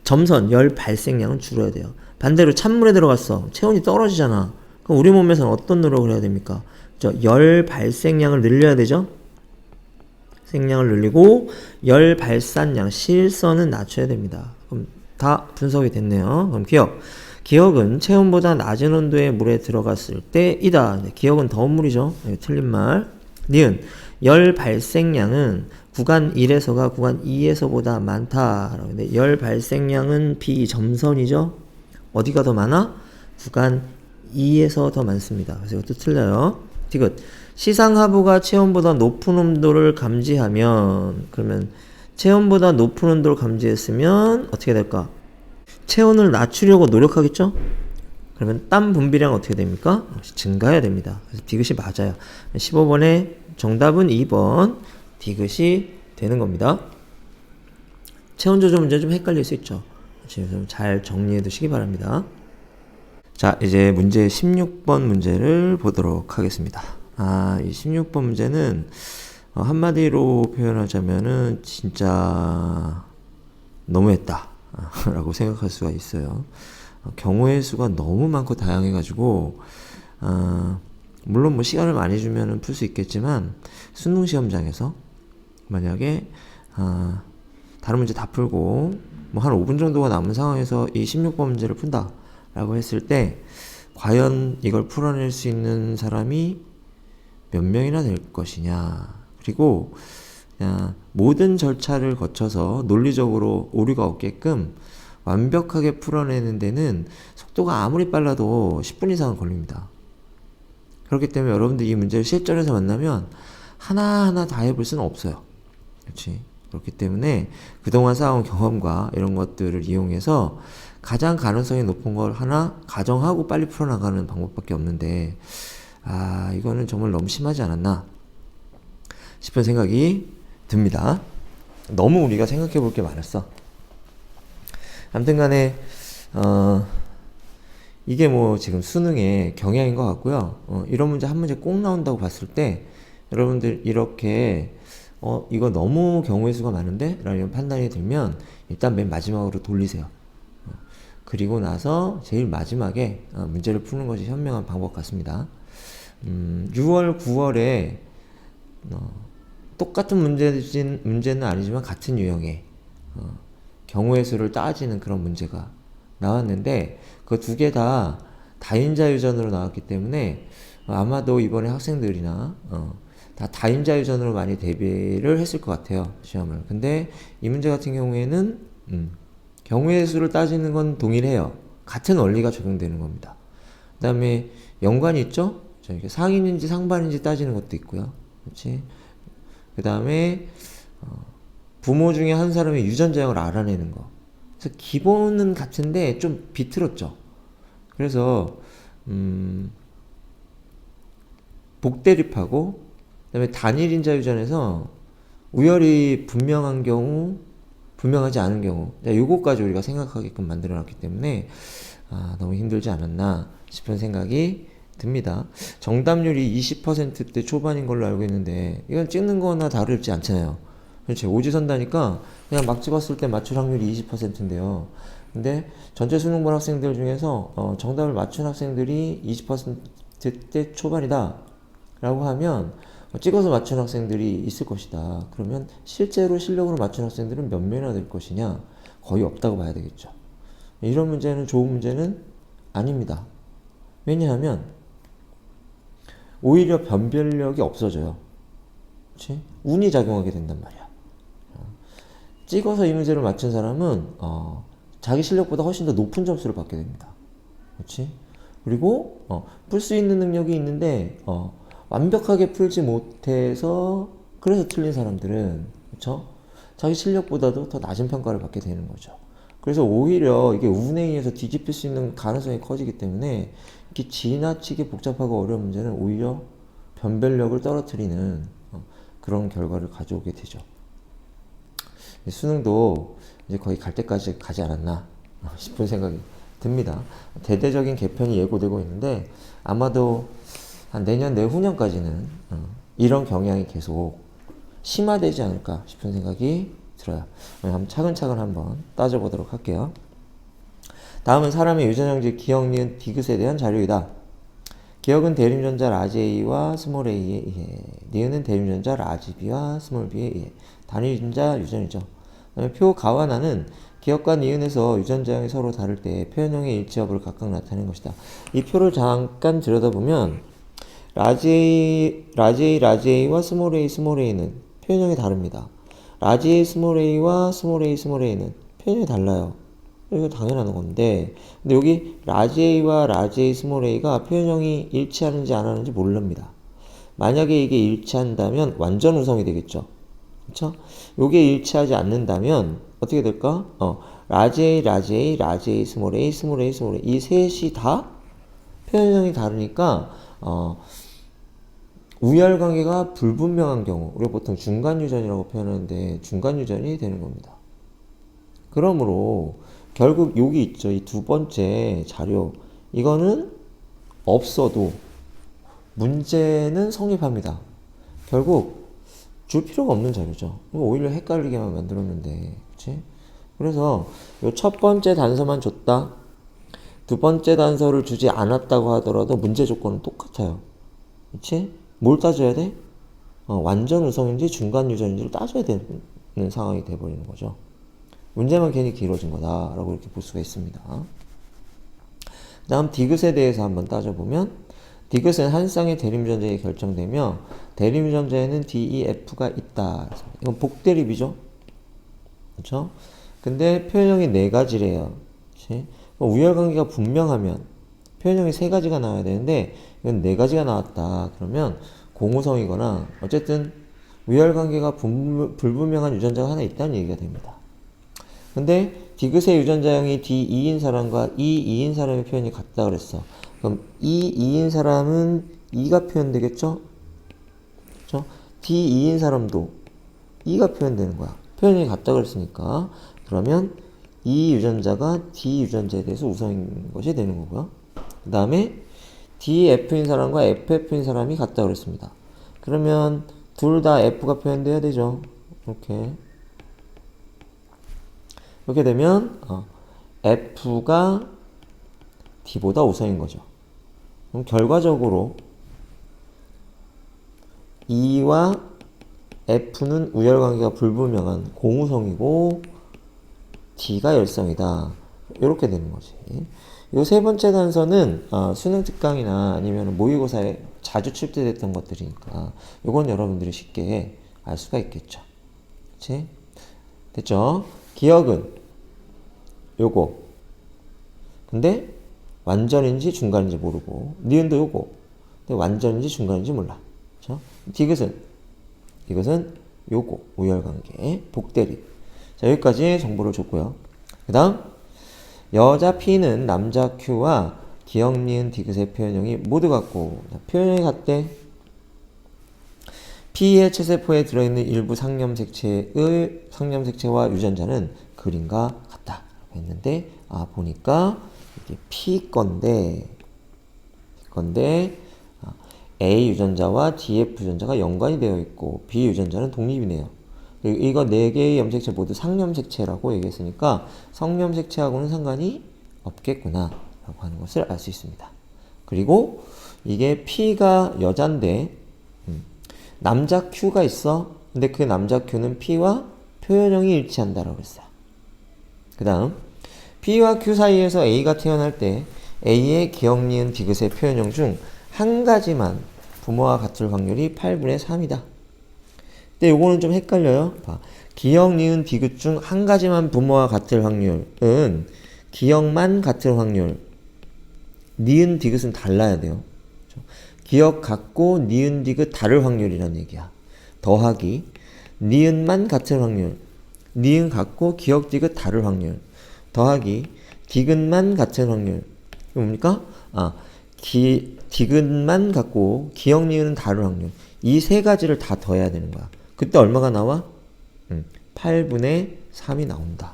점선, 열 발생량은 줄어야 돼요. 반대로 찬물에 들어갔어. 체온이 떨어지잖아. 그럼 우리 몸에서는 어떤 노력을 해야 됩니까? 열 발생량을 늘려야 되죠? 생량을 늘리고 열 발산량, 실선은 낮춰야 됩니다. 그럼 다 분석이 됐네요. 그럼 기억은 체온보다 낮은 온도의 물에 들어갔을 때이다. 기억은 더운 물이죠. 틀린 말. 니은 열 발생량은 구간 1에서가 구간 2에서보다 많다. 열 발생량은 비점선이죠. 어디가 더 많아? 구간 2에서 더 많습니다. 그래서 이것도 틀려요. 디귿 시상하부가 체온보다 높은 온도를 감지하면, 그러면 체온보다 높은 온도를 감지했으면 어떻게 될까? 체온을 낮추려고 노력하겠죠? 그러면 땀 분비량 어떻게 됩니까? 증가해야 됩니다. 그래서 디귿이 맞아요. 15번의 정답은 2번 디귿이 되는 겁니다. 체온 조절 문제 좀 헷갈릴 수 있죠. 그래서 잘 정리해 두시기 바랍니다. 자, 이제 문제 16번 문제를 보도록 하겠습니다. 이 16번 문제는 한마디로 표현하자면은 진짜 너무했다 라고 생각할 수가 있어요. 경우의 수가 너무 많고 다양해가지고 물론 뭐 시간을 많이 주면은 풀 수 있겠지만 수능 시험장에서 만약에 다른 문제 다 풀고 뭐 한 5분 정도가 남은 상황에서 이 16번 문제를 푼다 라고 했을 때 과연 이걸 풀어낼 수 있는 사람이 몇 명이나 될 것이냐, 그리고 모든 절차를 거쳐서 논리적으로 오류가 없게끔 완벽하게 풀어내는 데는 속도가 아무리 빨라도 10분 이상은 걸립니다. 그렇기 때문에 여러분들 이 문제를 실전에서 만나면 하나하나 다 해볼 수는 없어요. 그렇지? 그렇기 때문에 그동안 쌓아온 경험과 이런 것들을 이용해서 가장 가능성이 높은 걸 하나 가정하고 빨리 풀어나가는 방법밖에 없는데 이거는 정말 너무 심하지 않았나 싶은 생각이 듭니다. 너무 우리가 생각해 볼 게 많았어. 아무튼 간에 이게 뭐 지금 수능의 경향인 것 같고요. 이런 문제 한 문제 꼭 나온다고 봤을 때 여러분들 이렇게 이거 너무 경우의 수가 많은데? 라는 판단이 들면 일단 맨 마지막으로 돌리세요. 그리고 나서 제일 마지막에 문제를 푸는 것이 현명한 방법 같습니다. 6월, 9월에 똑같은 문제는 아니지만 같은 유형의 경우의 수를 따지는 그런 문제가 나왔는데 그 두 개 다 다인자 유전으로 나왔기 때문에 아마도 이번에 학생들이나 다 다인자 유전으로 많이 대비를 했을 것 같아요, 시험을. 근데 이 문제 같은 경우에는 경우의 수를 따지는 건 동일해요. 같은 원리가 적용되는 겁니다. 그 다음에 연관이 있죠? 이렇게 상인인지 상반인지 따지는 것도 있고요. 그렇지? 그 다음에 부모 중에 한 사람의 유전자형을 알아내는 거. 그래서 기본은 같은데 좀 비틀었죠. 그래서 복대립하고 그다음에 단일인자 유전에서 우열이 분명한 경우, 분명하지 않은 경우, 요거까지 우리가 생각하게끔 만들어놨기 때문에 너무 힘들지 않았나 싶은 생각이 듭니다. 정답률이 20%대 초반인 걸로 알고 있는데 이건 찍는 거나 다르지 않잖아요. 그렇죠. 오지선다니까 그냥 막 찍었을 때 맞출 확률이 20%인데요. 근데 전체 수능 본 학생들 중에서 정답을 맞춘 학생들이 20%대 초반이다 라고 하면 찍어서 맞춘 학생들이 있을 것이다. 그러면 실제로 실력으로 맞춘 학생들은 몇 명이나 될 것이냐? 거의 없다고 봐야 되겠죠. 이런 문제는 좋은 문제는 아닙니다. 왜냐하면 오히려 변별력이 없어져요. 그치? 운이 작용하게 된단 말이야. 찍어서 이 문제를 맞춘 사람은 자기 실력보다 훨씬 더 높은 점수를 받게 됩니다. 그렇지? 그리고 풀 수 있는 능력이 있는데 완벽하게 풀지 못해서 그래서 틀린 사람들은 그렇죠? 자기 실력보다도 더 낮은 평가를 받게 되는 거죠. 그래서 오히려 이게 운에 의해서 뒤집힐 수 있는 가능성이 커지기 때문에 이렇게 지나치게 복잡하고 어려운 문제는 오히려 변별력을 떨어뜨리는 그런 결과를 가져오게 되죠. 수능도 이제 거의 갈 때까지 가지 않았나 싶은 생각이 듭니다. 대대적인 개편이 예고되고 있는데 아마도 한 내년 내후년까지는 이런 경향이 계속 심화되지 않을까 싶은 생각이 들어요. 한번 차근차근 한번 따져보도록 할게요. 다음은 사람의 유전형질 기억, 니은, 디귿에 대한 자료이다. 기억은 대림전자 라지 A와 스몰 a에 의해, 니은은 대림전자 라지 B와 스몰 b에 의해 단위전자 유전이죠. 그다음에 표 가와 나는 기억과 니은에서 유전자형이 서로 다를 때 표현형의 일치 여부를 각각 나타내는 것이다. 이 표를 잠깐 들여다보면 라지 A와 스몰 A는 표현형이 다릅니다. 라지 A, 스몰 A와 스몰 A는 표현형이 달라요. 이거 당연한 건데, 근데 여기 라지 A와 라지 A, 스몰 A가 표현형이 일치하는지 안 하는지 모릅니다. 만약에 이게 일치한다면 완전 우성이 되겠죠. 그쵸? 요게 일치하지 않는다면 어떻게 될까? 라지 A, 스몰 A 이 셋이 다 표현형이 다르니까 우열 관계가 불분명한 경우, 우리가 보통 중간 유전이라고 표현하는데 중간 유전이 되는 겁니다. 그러므로 결국 여기 있죠. 이 두 번째 자료. 이거는 없어도 문제는 성립합니다. 결국 줄 필요가 없는 자료죠. 오히려 헷갈리게만 만들었는데, 그치? 그래서 요 첫 번째 단서만 줬다. 두 번째 단서를 주지 않았다고 하더라도 문제 조건은 똑같아요. 그치? 뭘 따져야 돼? 완전 우성인지 중간 유전인지를 따져야 되는 상황이 돼버리는 거죠. 문제만 괜히 길어진 거다라고 이렇게 볼 수가 있습니다. 다음 디귿에 대해서 한번 따져보면 디귿은 한 쌍의 대립유전자에 결정되며 대립유전자에는 DEF가 있다. 이건 복대립이죠. 그렇죠? 근데 표현형이 네 가지래요. 그치? 우열관계가 분명하면 표현형이 세 가지가 나와야 되는데 이건 네 가지가 나왔다. 그러면 공우성이거나 어쨌든 우열관계가 불분명한 유전자가 하나 있다는 얘기가 됩니다. 근데 디귿의 유전자형이 D2인 사람과 E2인 사람의 표현이 같다 그랬어. 그럼 E2인 사람은 E가 표현되겠죠? 그렇죠? D2인 사람도 E가 표현되는 거야. 표현이 같다 그랬으니까. 그러면 E 유전자가 D 유전자에 대해서 우성인 것이 되는 거고요. 그 다음에 DF인 사람과 FF인 사람이 같다 그랬습니다. 그러면 둘 다 F가 표현돼야 되죠. 이렇게 되면 F가 D보다 우성인 거죠. 그럼 결과적으로 E와 F는 우열관계가 불분명한 공우성이고 D가 열성이다. 이렇게 되는 거지. 요 세 번째 단서는 수능 특강이나 아니면 모의고사에 자주 출제됐던 것들이니까 요건 여러분들이 쉽게 알 수가 있겠죠. 그치? 됐죠? 기억은 요거. 근데 완전인지 중간인지 모르고 니은도 요거. 근데 완전인지 중간인지 몰라. 그렇죠? 이것은 요거. 우열관계. 복대립. 자, 여기까지 정보를 줬고요. 그 다음 여자 P는 남자 Q와 기억, 니은, 디귿의 표현형이 모두 같고 표현형이 같대. P의 체세포에 들어있는 일부 상념색체와 유전자는 그림과 같다 했는데 보니까 이게 P 건데 A 유전자와 DF 유전자가 연관이 되어 있고 B 유전자는 독립이네요. 이거 4개의 염색체 모두 상념색체라고 얘기했으니까 성념색체하고는 상관이 없겠구나 라고 하는 것을 알 수 있습니다. 그리고 이게 P가 여잔데 남자 Q가 있어. 근데 그 남자 Q는 P와 표현형이 일치한다라고 했어요. 그 다음 P와 Q 사이에서 A가 태어날 때 A의 기억, 니은, 디귿의 표현형 중 한 가지만 부모와 같을 확률이 8분의 3이다. 근데 요거는 좀 헷갈려요. 기억, 니은, 디귿 중 한 가지만 부모와 같을 확률은 기억만 같을 확률. 니은, 디귿은 달라야 돼요. 기억 같고 니은, 디귿 다를 확률이란 얘기야. 더하기 니은만 같을 확률. 니은 같고 기억, 디귿 다를 확률. 더하기 디귿만 같은 확률. 이게 뭡니까? 디귿만 같고 기억, 니은은 다를 확률. 이 세 가지를 다 더해야 되는 거야. 그때 얼마가 나와? 8분의 3이 나온다.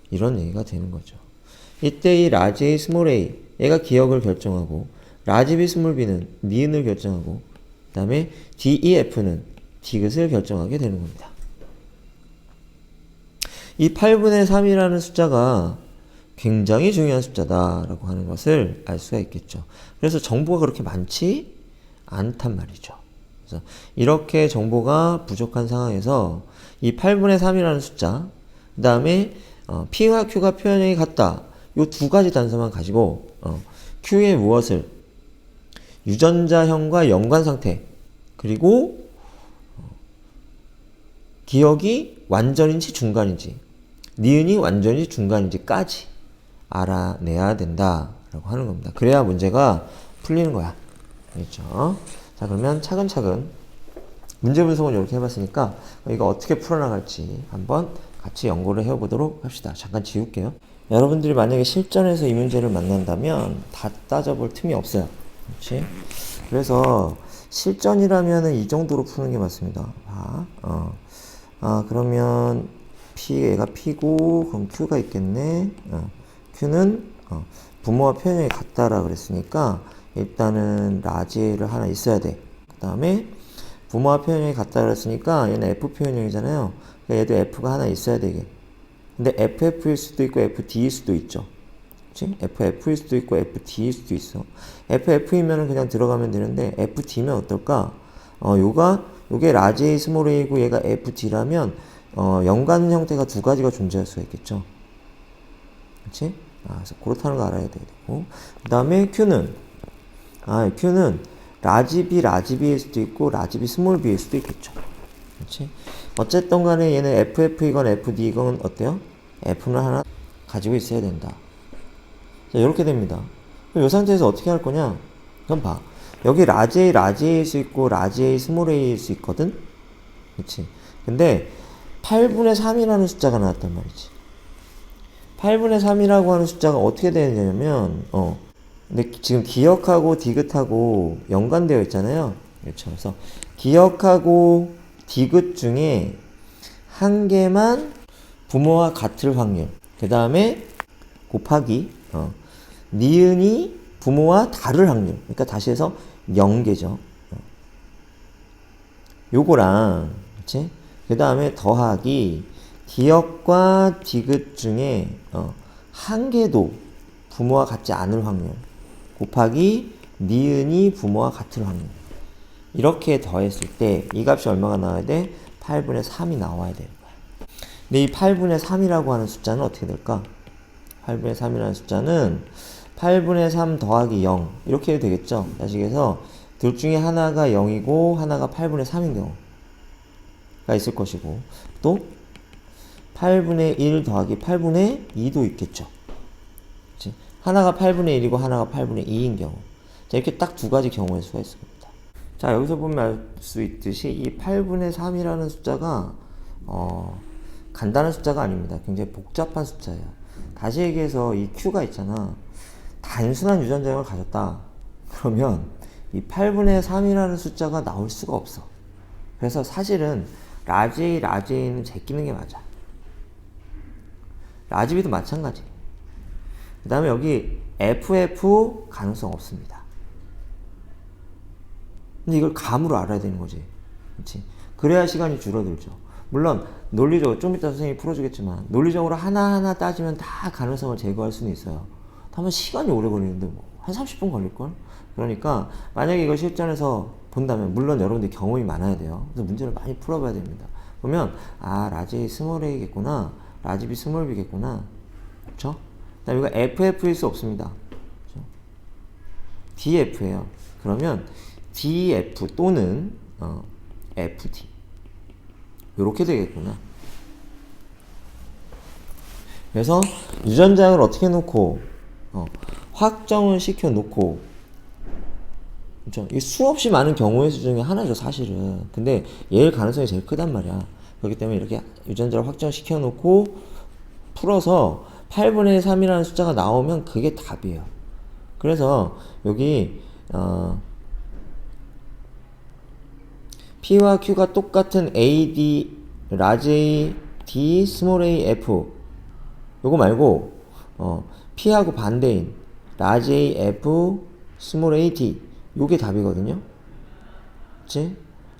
이런 얘기가 되는 거죠. 이때 이 라지 A, 스몰 a, 얘가 기억을 결정하고 라지 B, 스몰 b는 니은을 결정하고 그 다음에 DEF는 디귿을 결정하게 되는 겁니다. 이 8분의 3이라는 숫자가 굉장히 중요한 숫자다라고 하는 것을 알 수가 있겠죠. 그래서 정보가 그렇게 많지 않단 말이죠. 그래서 이렇게 정보가 부족한 상황에서 이 8분의 3이라는 숫자, 그 다음에 P와 Q가 표현형이 같다. 이 두 가지 단서만 가지고 Q의 무엇을 유전자형과 연관 상태 그리고 기억이 완전인지 중간인지 니은이 완전인지 중간인지까지 알아내야 된다라고 하는 겁니다. 그래야 문제가 풀리는 거야. 알겠죠? 자, 그러면 차근차근 문제 분석은 이렇게 해봤으니까 이거 어떻게 풀어나갈지 한번 같이 연구를 해보도록 합시다. 잠깐 지울게요. 여러분들이 만약에 실전에서 이 문제를 만난다면 다 따져볼 틈이 없어요. 그렇지? 그래서 실전이라면 이 정도로 푸는 게 맞습니다. 그러면 얘가 P고, 그럼 Q가 있겠네. Q는 부모와 표현형이 같다라 그랬으니까 일단은 라지 A를 하나 있어야 돼. 그 다음에 부모와 표현형이 같다 그랬으니까 얘는 F 표현형이잖아요. 그러니까 얘도 F가 하나 있어야 되게. 근데 FF일 수도 있고 FD일 수도 있죠. 그치? FF일 수도 있고 FD일 수도 있어. FF이면 그냥 들어가면 되는데 FD면 어떨까? 요게 라지 A, 스몰 a고 얘가 FD라면 연관 형태가 두 가지가 존재할 수가 있겠죠. 그치? 그래서 그렇다는 거 알아야 되고. 그 다음에 Q는 라지 B일 수도 있고 라지 B, 스몰 b일 수도 있겠죠. 그치? 어쨌든 간에 얘는 FF이건 FD이건 어때요? F는 하나 가지고 있어야 된다. 자, 이렇게 됩니다. 그럼 이 상태에서 어떻게 할 거냐? 그럼 봐. 여기 라지 A일 수 있고 라지 A, 스몰 a일 수 있거든? 그치? 근데 8분의 3이라는 숫자가 나왔단 말이지. 8분의 3이라고 하는 숫자가 어떻게 되냐면, 근데 지금 기억하고 디귿하고 연관되어 있잖아요. 그렇죠. 그래서 기억하고 디귿 중에 한 개만 부모와 같을 확률. 그 다음에 곱하기, 니은이 부모와 다를 확률. 그러니까 다시 해서 0개죠. 요거랑, 그치? 그 다음에 더하기, 기억과 디귿 중에, 한 개도 부모와 같지 않을 확률. 곱하기, 니은이 부모와 같을 확률. 이렇게 더했을 때, 이 값이 얼마가 나와야 돼? 8분의 3이 나와야 되는 거야. 근데 이 8분의 3이라고 하는 숫자는 어떻게 될까? 8분의 3이라는 숫자는 8분의 3 더하기 0 이렇게 해도 되겠죠. 다시 해서 둘 중에 하나가 0이고 하나가 8분의 3인 경우가 있을 것이고 또 8분의 1 더하기 8분의 2도 있겠죠. 그치? 하나가 8분의 1이고 하나가 8분의 2인 경우. 자, 이렇게 딱 두 가지 경우일 수가 있습니다. 자, 여기서 보면 알 수 있듯이 이 8분의 3이라는 숫자가 간단한 숫자가 아닙니다. 굉장히 복잡한 숫자예요. 다시 얘기해서 이 Q가 있잖아. 단순한 유전자형을 가졌다. 그러면 이 8분의 3이라는 숫자가 나올 수가 없어. 그래서 사실은 라지 A는 제끼는 게 맞아. 라지 B도 마찬가지. 그 다음에 여기 FF 가능성 없습니다. 근데 이걸 감으로 알아야 되는 거지. 그치? 그래야 시간이 줄어들죠. 물론 논리적으로 좀 이따 선생님이 풀어주겠지만 논리적으로 하나하나 따지면 다 가능성을 제거할 수는 있어요. 다만 시간이 오래 걸리는데 뭐 한 30분 걸릴걸? 그러니까 만약에 이걸 실전에서 본다면 물론 여러분들 경험이 많아야 돼요. 그래서 문제를 많이 풀어봐야 됩니다. 보면 라지 A 스몰 A겠구나, 라지 B 스몰 B겠구나, 그렇죠? 그다음에 이거 FF일 수 없습니다. 그렇죠? DF예요. 그러면 DF 또는 FD 이렇게 되겠구나. 그래서 유전자형을 어떻게 놓고 확정을 시켜 놓고, 그렇죠? 이 수없이 많은 경우의 수 중에 하나죠, 사실은. 근데 얘의 가능성이 제일 크단 말이야. 그렇기 때문에 이렇게 유전자를 확정시켜 놓고 풀어서 8분의 3이라는 숫자가 나오면 그게 답이에요. 그래서 여기 P와 Q가 똑같은 AD, 라지 A, D, 스몰 a, F 요거 말고 P하고 반대인 라지 A, F, 스몰 a, D 요게 답이거든요. 그치?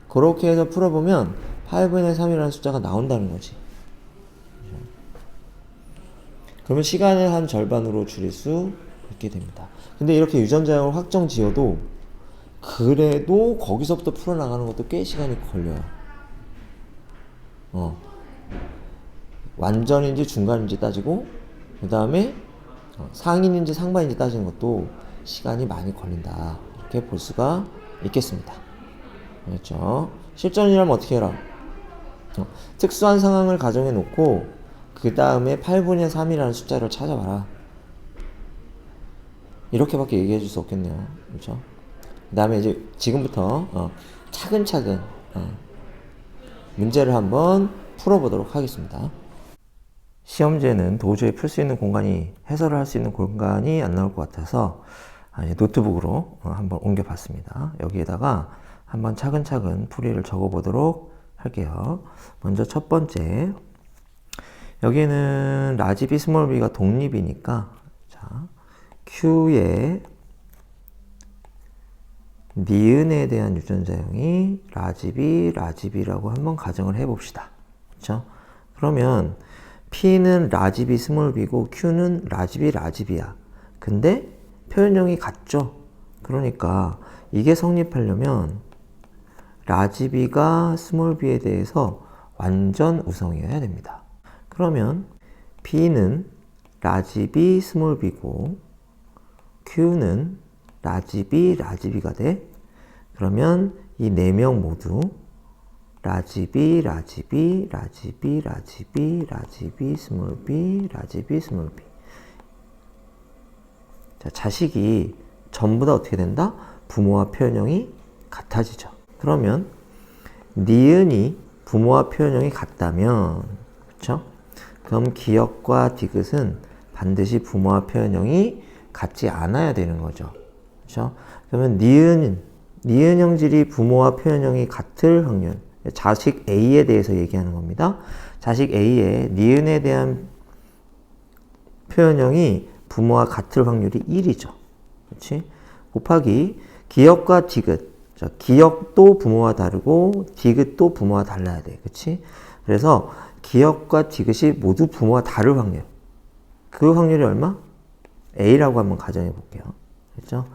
그렇게 해서 풀어보면 8분의 3이라는 숫자가 나온다는 거지. 그러면 시간을 한 절반으로 줄일 수 있게 됩니다. 근데 이렇게 유전자형을 확정 지어도 그래도 거기서부터 풀어나가는 것도 꽤 시간이 걸려요. 완전인지 중간인지 따지고 그 다음에 상인인지 상반인지 따지는 것도 시간이 많이 걸린다. 이렇게 볼 수가 있겠습니다. 그렇죠? 실전이라면 어떻게 해라? 특수한 상황을 가정해 놓고 그 다음에 8분의 3이라는 숫자를 찾아봐라. 이렇게밖에 얘기해 줄 수 없겠네요. 그렇죠? 그 다음에 이제 지금부터 차근차근 문제를 한번 풀어보도록 하겠습니다. 시험지에는 도저히 풀 수 있는 공간이, 해설을 할 수 있는 공간이 안 나올 것 같아서 이제 노트북으로 한번 옮겨봤습니다. 여기에다가 한번 차근차근 풀이를 적어보도록 할게요. 먼저 첫 번째, 여기는 라지 B 스몰 b가 독립이니까 자, Q의 니은에 대한 유전자형이 라지 B라고 한번 가정을 해봅시다. 그렇죠? 그러면 P는 라지 B 스몰 b고 Q는 라지 B야. 근데 표현형이 같죠? 그러니까 이게 성립하려면 라지 B가 스몰 b에 대해서 완전 우성이어야 됩니다. 그러면 P는 라지 B 스몰 b고 Q는 라지 B가 돼. 그러면 이 4명 모두 라지 B 스몰 b 자, 자식이 전부 다 어떻게 된다? 부모와 표현형이 같아지죠. 그러면 니은이 부모와 표현형이 같다면, 그렇죠? 그럼 기역과 디귿은 반드시 부모와 표현형이 같지 않아야 되는 거죠. 그렇죠? 그러면 니은 형질이 부모와 표현형이 같을 확률, 자식 A에 대해서 얘기하는 겁니다. 자식 A의 니은에 대한 표현형이 부모와 같을 확률이 1이죠. 그렇지? 곱하기 기역과 디귿. 자, 기역도 부모와 다르고 디귿도 부모와 달라야 돼. 그렇지? 그래서 기역과 디귿이 모두 부모와 다를 확률. 그 확률이 얼마? A라고 한번 가정해 볼게요. 그렇죠?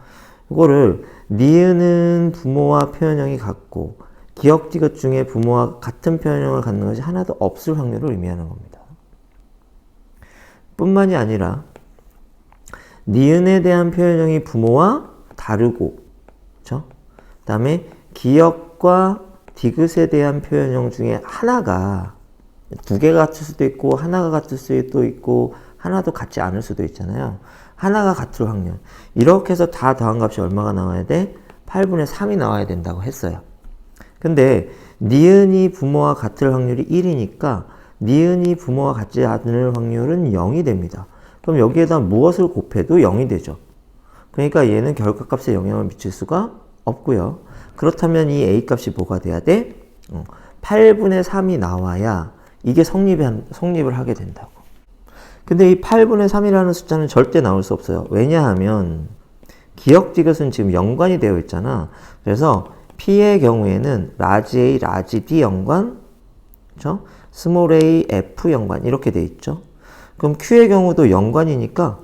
이거를 니은은 부모와 표현형이 같고 기역, 디귿 중에 부모와 같은 표현형을 갖는 것이 하나도 없을 확률을 의미하는 겁니다. 뿐만이 아니라 니은에 대한 표현형이 부모와 다르고, 그렇죠? 그다음에 기역과 디귿에 대한 표현형 중에 하나가 2개가 같을 수도 있고 하나가 같을 수도 있고 하나도 같지 않을 수도 있잖아요. 하나가 같을 확률. 이렇게 해서 다 더한 값이 얼마가 나와야 돼? 8분의 3이 나와야 된다고 했어요. 근데 니은이 부모와 같을 확률이 1이니까 니은이 부모와 같지 않을 확률은 0이 됩니다. 그럼 여기에다 무엇을 곱해도 0이 되죠. 그러니까 얘는 결과값에 영향을 미칠 수가 없고요. 그렇다면 이 A값이 뭐가 돼야 돼? 8분의 3이 나와야 이게 성립을 하게 된다고. 근데 이 8분의 3이라는 숫자는 절대 나올 수 없어요. 왜냐하면 기역, 디귿은 지금 연관이 되어 있잖아. 그래서 P의 경우에는 라지 A, 라지 D 연관, 그렇죠? 스몰 a, f 연관 이렇게 돼 있죠. 그럼 Q의 경우도 연관이니까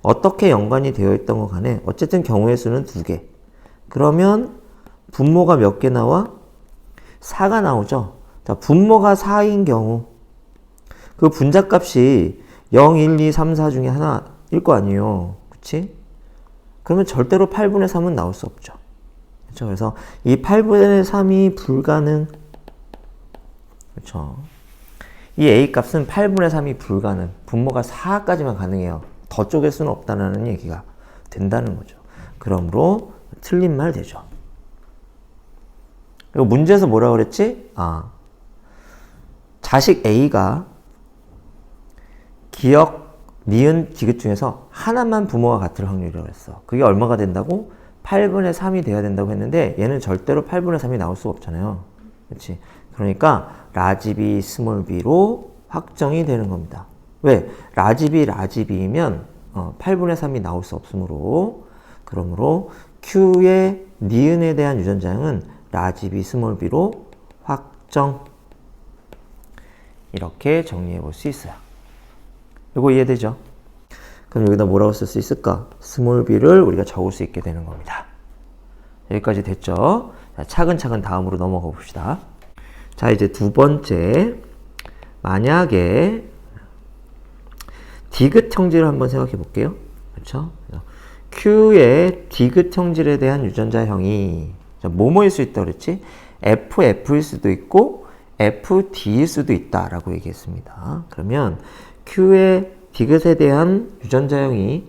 어떻게 연관이 되어 있던 것 간에 어쨌든 경우의 수는 2개. 그러면 분모가 몇 개 나와? 4가 나오죠. 자, 분모가 4인 경우 그 분자값이 0, 1, 2, 3, 4 중에 하나일 거 아니에요. 그치? 그러면 절대로 8분의 3은 나올 수 없죠. 그렇죠? 그래서 이 8분의 3이 불가능. 그렇죠? 이 A 값은 8분의 3이 불가능. 분모가 4까지만 가능해요. 더 쪼갤 수는 없다는 얘기가 된다는 거죠. 그러므로 틀린 말 되죠. 그리고 문제에서 뭐라 그랬지? 자식 A가 기역, 니은, 디귿 중에서 하나만 부모와 같을 확률이라고 했어. 그게 얼마가 된다고? 8분의 3이 돼야 된다고 했는데 얘는 절대로 8분의 3이 나올 수가 없잖아요. 그렇지? 그러니까 라지 B, 스몰 b로 확정이 되는 겁니다. 왜? 라지 B이면 8분의 3이 나올 수 없으므로 그러므로 Q의 니은에 대한 유전자형은 라지 B, 스몰 b로 확정. 이렇게 정리해 볼 수 있어요. 이거 이해되죠? 그럼 여기다 뭐라고 쓸 수 있을까? 스몰 b를 우리가 적을 수 있게 되는 겁니다. 여기까지 됐죠? 자, 차근차근 다음으로 넘어가 봅시다. 자, 이제 두 번째. 만약에 디귿 형질을 한번 생각해 볼게요. 그렇죠? Q의 디귿 형질에 대한 유전자형이 뭐뭐일 수 있다 그랬지? FF일 수도 있고 FD일 수도 있다라고 얘기했습니다. 그러면 Q의 디귿에 대한 유전자형이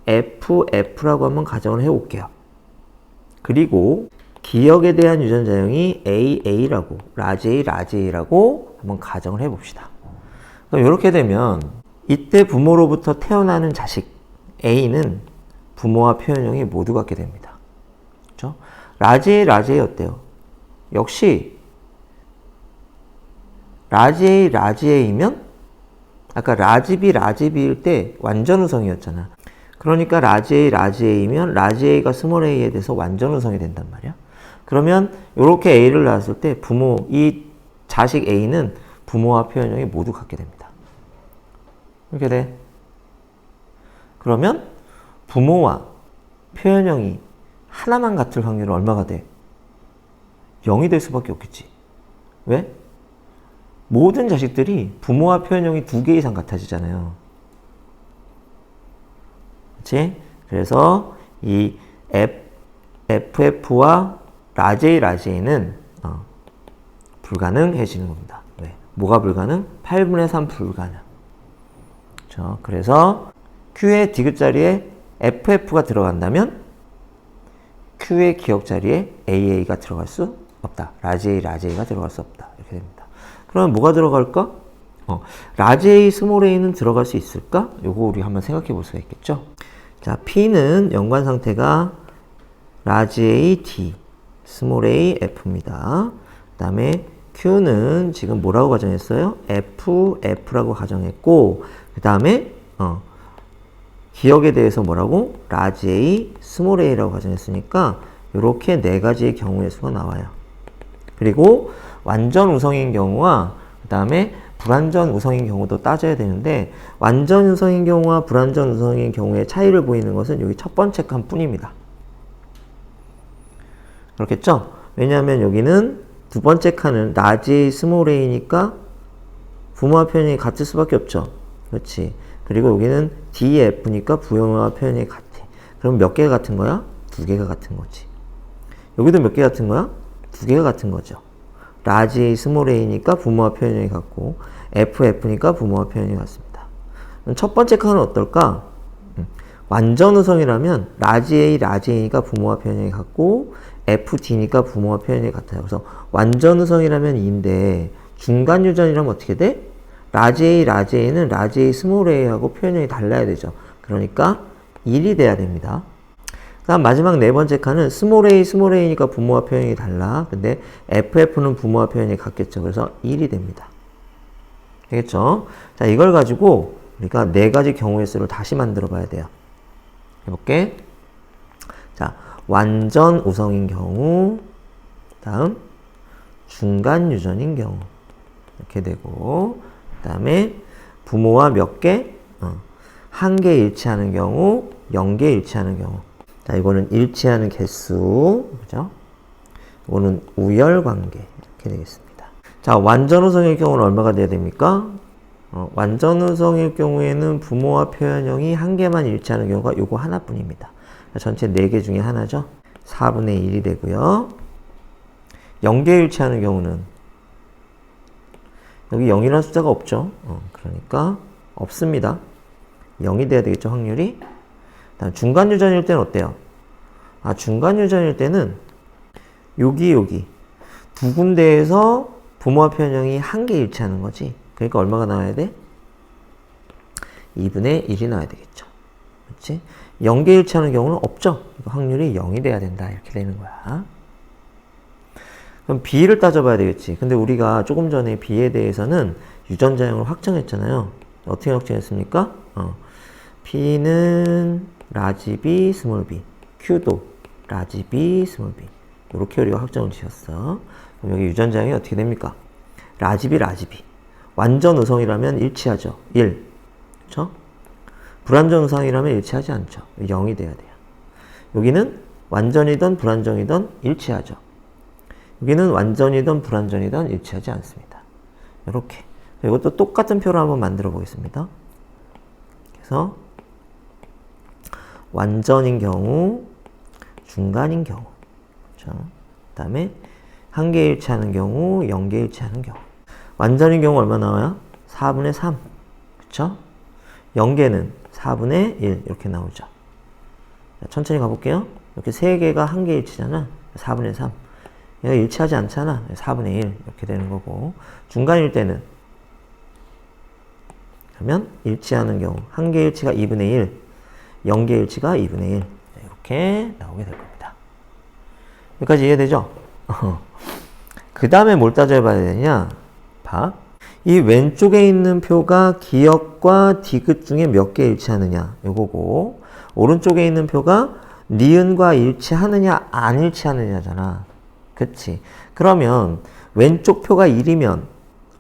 FF라고 한번 가정을 해볼게요. 그리고 기역에 대한 유전자형이 AA라고, 라지 A라고 한번 가정을 해봅시다. 그럼 이렇게 되면 이때 부모로부터 태어나는 자식 A는 부모와 표현형이 모두 같게 됩니다. 그렇죠? 라지 A 어때요? 역시 라지 A이면 아까 라지 B일 때 완전 우성이었잖아. 그러니까 라지 A면 라지 A가 스몰 a에 대해서 완전 우성이 된단 말이야. 그러면 이렇게 A를 낳았을 때 이 자식 A는 부모와 표현형이 모두 같게 됩니다. 이렇게 돼. 그러면 부모와 표현형이 하나만 같을 확률은 얼마가 돼? 0이 될 수밖에 없겠지. 왜? 모든 자식들이 부모와 표현형이 2개 이상 같아지잖아요. 그렇지? 그래서 이 FF와 라제이는 불가능해지는 겁니다. 왜? 뭐가 불가능? 8분의 3 불가능. 그렇죠? 그래서 Q의 디귿 자리에 FF가 들어간다면 Q의 기억 자리에 AA가 들어갈 수 없다. 라지가 들어갈 수 없다. 이렇게 됩니다. 그러면 뭐가 들어갈까? 라지 A, 스몰 a는 들어갈 수 있을까? 요거 우리 한번 생각해 볼 수가 있겠죠? 자, P는 연관 상태가 라지 A, D, 스몰 a, F입니다. 그 다음에 Q는 지금 뭐라고 가정했어요? F라고 가정했고, 그 다음에, 기억에 대해서 뭐라고? 라지 A, 스몰 a라고 가정했으니까, 이렇게 네 가지의 경우의 수가 나와요. 그리고 완전 우성인 경우와 그 다음에 불완전 우성인 경우도 따져야 되는데, 완전 우성인 경우와 불완전 우성인 경우의 차이를 보이는 것은 여기 첫 번째 칸 뿐입니다. 그렇겠죠? 왜냐하면 여기는 두 번째 칸은 라지 스몰 a니까 부모와 표현이 같을 수밖에 없죠. 그렇지. 그리고 여기는 DF니까 부모와 표현이 같아. 그럼 몇 개가 같은 거야? 2개가 같은 거지. 여기도 몇 개 같은 거야? 2개가 같은 거죠. 라지 A, 스몰 a니까 부모와 표현이 같고 FF니까 부모와 표현이 같습니다. 첫 번째 칸은 어떨까? 완전 우성이라면 라지 A니까 부모와 표현이 같고 FD니까 부모와 표현이 같아요. 그래서 완전 우성이라면 2인데 중간 유전이라면 어떻게 돼? 라지 A는 라지 A, 스몰 a하고 표현형이 달라야 되죠. 그러니까 1이 돼야 됩니다. 그 다음 마지막 네 번째 칸은 스몰 a니까 부모와 표현이 달라. 근데 FF는 부모와 표현이 같겠죠. 그래서 1이 됩니다. 되겠죠? 자, 이걸 가지고 우리가 네 가지 경우의 수를 다시 만들어 봐야 돼요. 해볼게. 자, 완전 우성인 경우, 다음 중간 유전인 경우 이렇게 되고, 그 다음에 부모와 몇 개? 1개 일치하는 경우, 0개 일치하는 경우. 자, 이거는 일치하는 개수, 그죠? 이거는 우열 관계 이렇게 되겠습니다. 자, 완전 우성일 경우는 얼마가 돼야 됩니까? 완전 우성일 경우에는 부모와 표현형이 1개만 일치하는 경우가 요거 하나뿐입니다. 전체 4개 중에 하나죠. 4분의 1이 되고요. 0개 일치하는 경우는 여기 0이라는 숫자가 없죠. 그러니까 없습니다. 0이 돼야 되겠죠, 확률이. 다음 중간 유전일 때는 어때요? 중간 유전일 때는 여기 두 군데에서 부모와 표현형이 1개 일치하는 거지. 그러니까 얼마가 나와야 돼? 2분의 1이 나와야 되겠죠. 그렇지? 0개 일치하는 경우는 없죠. 확률이 0이 돼야 된다. 이렇게 되는 거야. 그럼 B를 따져봐야 되겠지. 근데 우리가 조금 전에 B에 대해서는 유전자형을 확정했잖아요. 어떻게 확정했습니까? B는 라지 B, 스몰 b. Q도 라지 B, 스몰 b. 이렇게 우리가 확정을 지었어. 그럼 여기 유전자형이 어떻게 됩니까? 라지 B. 완전 우성이라면 일치하죠. 1. 그렇죠? 불완전 우성이라면 일치하지 않죠. 0이 돼야 돼요. 여기는 완전이든 불완전이든 일치하죠. 여기는 완전이든 불완전이든 일치하지 않습니다. 이렇게. 이것도 똑같은 표를 한번 만들어 보겠습니다. 그래서 완전인 경우, 중간인 경우, 그렇죠? 그 다음에 1개 일치하는 경우, 0개 일치하는 경우. 완전인 경우 얼마 나와요? 4분의 3, 그렇죠? 0개는 4분의 1 이렇게 나오죠. 자, 천천히 가볼게요. 이렇게 3개가 1개 일치잖아. 4분의 3. 얘가 일치하지 않잖아. 4분의 1 이렇게 되는 거고. 중간일 때는 그러면 일치하는 경우 1개 일치가 2분의 1, 0개 일치가 2분의 1 이렇게 나오게 될 겁니다. 여기까지 이해되죠? 그 다음에 뭘 따져봐야 되냐? 봐. 이 왼쪽에 있는 표가 기역과 디귿 중에 몇 개 일치하느냐 요거고, 오른쪽에 있는 표가 니은과 일치하느냐 안 일치하느냐잖아. 그치? 그러면 왼쪽 표가 1이면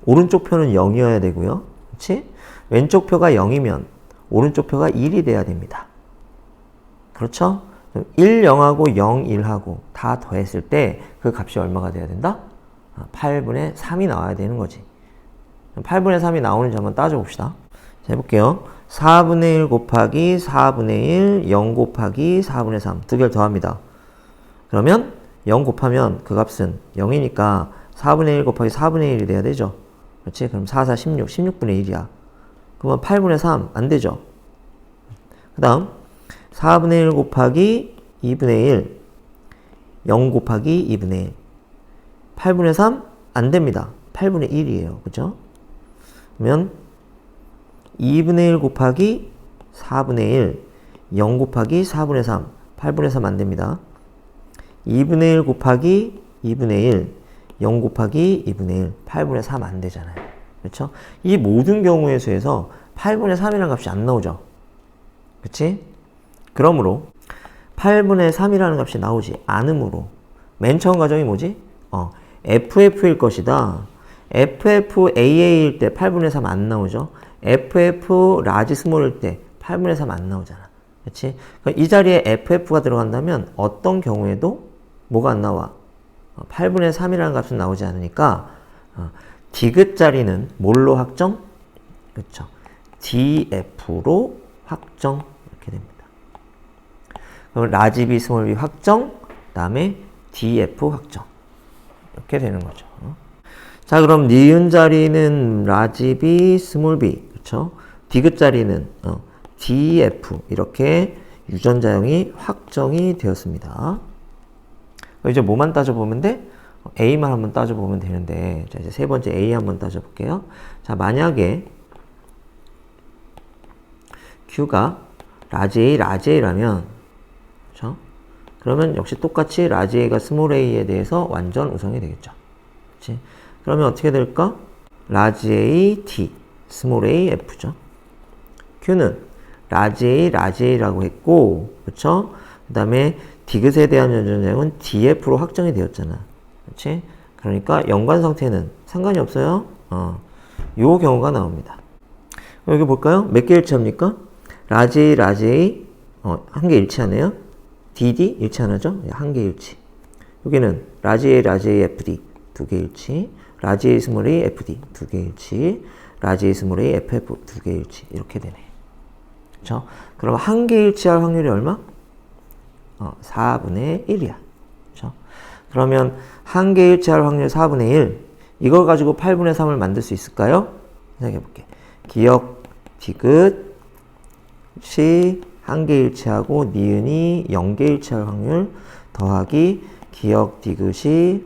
오른쪽 표는 0이어야 되고요. 그치? 왼쪽 표가 0이면 오른쪽 표가 1이 돼야 됩니다. 그렇죠? 1, 0하고 0, 1하고 다 더했을 때 그 값이 얼마가 돼야 된다? 8분의 3이 나와야 되는 거지. 8분의 3이 나오는지 한번 따져봅시다. 자, 해볼게요. 4분의 1 곱하기 4분의 1, 0 곱하기 4분의 3. 두 개를 더합니다. 그러면 0 곱하면 그 값은 0이니까 4분의 1 곱하기 4분의 1이 돼야 되죠. 그렇지? 그럼 4, 4, 16, 16분의 1이야. 그러면 8분의 3 안 되죠. 그 다음 4분의 1 곱하기 2분의 1, 0 곱하기 2분의 1. 8분의 3 안 됩니다. 8분의 1이에요. 그죠? 그러면 2분의 1 곱하기 4분의 1, 0 곱하기 4분의 3. 8분의 3 안 됩니다. 2분의 1 곱하기 2분의 1, 0 곱하기 2분의 1, 8분의 3 안 되잖아요. 그렇죠? 이 모든 경우의 수에서 8분의 3이라는 값이 안 나오죠. 그치? 그러므로 8분의 3이라는 값이 나오지 않으므로 맨 처음 과정이 뭐지? FF일 것이다. FFAA일 때 8분의 3 안 나오죠. FF 라지 스몰일 때 8분의 3 안 나오잖아. 그치? 이 자리에 FF가 들어간다면 어떤 경우에도 뭐가 안 나와? 8분의 3이라는 값은 나오지 않으니까 디귿 자리는 뭘로 확정? 그렇죠. DF로 확정. 이렇게 됩니다. 그럼 라지 B 스몰 B 확정, 그 다음에 DF 확정. 이렇게 되는 거죠. 자, 그럼 니은 자리는 라지 B 스몰 B, 그렇죠? 디귿 자리는 DF 이렇게 유전자형이 확정이 되었습니다. 이제 뭐만 따져보면 돼? A만 한번 따져보면 되는데, 자, 이제 세 번째 A 한번 따져볼게요. 자, 만약에 Q가 라지 A, 라지 A라면, 그렇죠? 그러면 역시 똑같이 라지 A가 스몰 a에 대해서 완전 우성이 되겠죠. 그렇지? 그러면 어떻게 될까? 라지 A, T, 스몰 a, F죠. Q는 라지 A, 라지 A라고 했고, 그렇죠? 그 다음에 디귿에 대한 유전자형은 DF로 확정이 되었잖아. 그렇지? 그러니까 연관 상태는 상관이 없어요. 요 경우가 나옵니다. 여기 볼까요? 몇 개 일치합니까? 라지 A, 라지 A, 한 개 일치하네요. DD 일치하나죠? 한 개 일치. 여기는 라지 A, 라지 A, FD 두 개 일치. 라지 A, 스몰 A, FD 두 개 일치. 라지 A, 스몰 A, FF 두 개 일치. 이렇게 되네. 그렇죠? 그럼 한 개 일치할 확률이 얼마? 4분의 1이야. 그렇죠? 그러면 한 개 일치할 확률 4분의 1. 이걸 가지고 8분의 3을 만들 수 있을까요? 생각해 볼게. 기역, 디귿이 한 개 일치하고 니은이 0개 일치할 확률 더하기 기역, 디귿이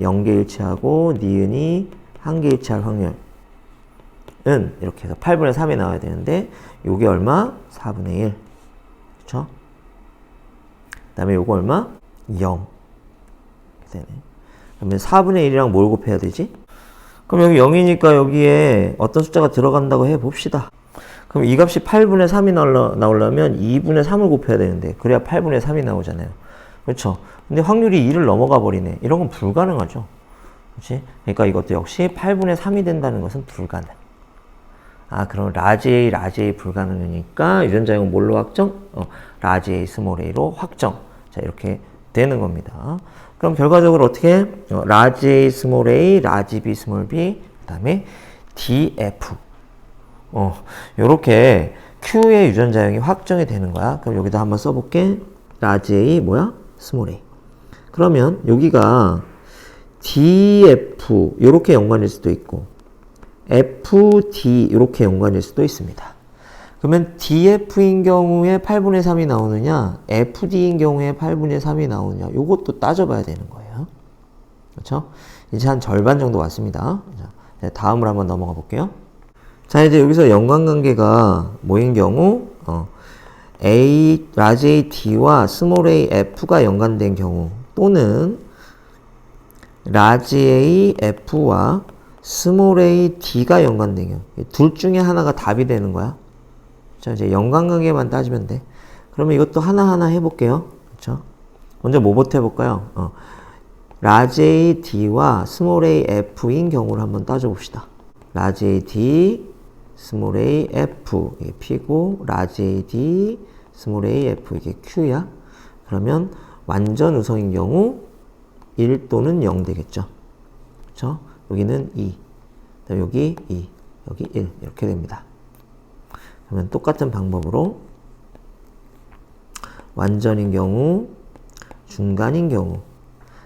0개 일치하고 니은이 한 개 일치할 확률은 이렇게 해서 8분의 3이 나와야 되는데 요게 얼마? 4분의 1. 그렇죠? 그 다음에 요거 얼마? 0. 이렇게 되네. 그러면 4분의 1이랑 뭘 곱해야 되지? 그럼 여기 0이니까 여기에 어떤 숫자가 들어간다고 해봅시다. 그럼 이 값이 8분의 3이 나오려면 2분의 3을 곱해야 되는데 그래야 8분의 3이 나오잖아요. 그렇죠? 근데 확률이 2를 넘어가 버리네. 이런 건 불가능하죠. 그렇지? 그러니까 이것도 역시 8분의 3이 된다는 것은 불가능. 그럼 라지 A, 라지 A 불가능하니까 유전자형은 뭘로 확정? 라지 A, 스몰 A로 확정. 자, 이렇게 되는 겁니다. 그럼 결과적으로 어떻게? 라지 A, 스몰 A, 라지 B, 스몰 B, 그 다음에 DF. 요렇게 Q의 유전자형이 확정이 되는 거야. 그럼 여기다 한번 써볼게. 라지 A 뭐야? 스몰 A. 그러면 여기가 DF 요렇게 연관일 수도 있고 FD 이렇게 연관일 수도 있습니다. 그러면 DF인 경우에 8분의 3이 나오느냐 FD인 경우에 8분의 3이 나오느냐 요것도 따져봐야 되는 거예요. 그렇죠? 이제 한 절반 정도 왔습니다. 자, 다음으로 한번 넘어가 볼게요. 자, 이제 여기서 연관관계가 뭐인 경우 라지 A, D와 스몰 a, F가 연관된 경우 또는 라지 A, F와 스몰 a d가 연관된 경우. 둘 중에 하나가 답이 되는 거야. 자, 이제 연관관계만 따지면 돼. 그러면 이것도 하나하나 해볼게요. 그쵸? 먼저 뭐부터 해볼까요? 라지 a d와 스몰 a f인 경우를 한번 따져봅시다. 라지 a d, 스몰 a f. 이게 p고, 라지 a d, 스몰 a f. 이게 q야. 그러면 완전 우성인 경우 1 또는 0 되겠죠. 그쵸? 여기는 2. 여기 2. 여기 1. 이렇게 됩니다. 그러면 똑같은 방법으로 완전인 경우, 중간인 경우,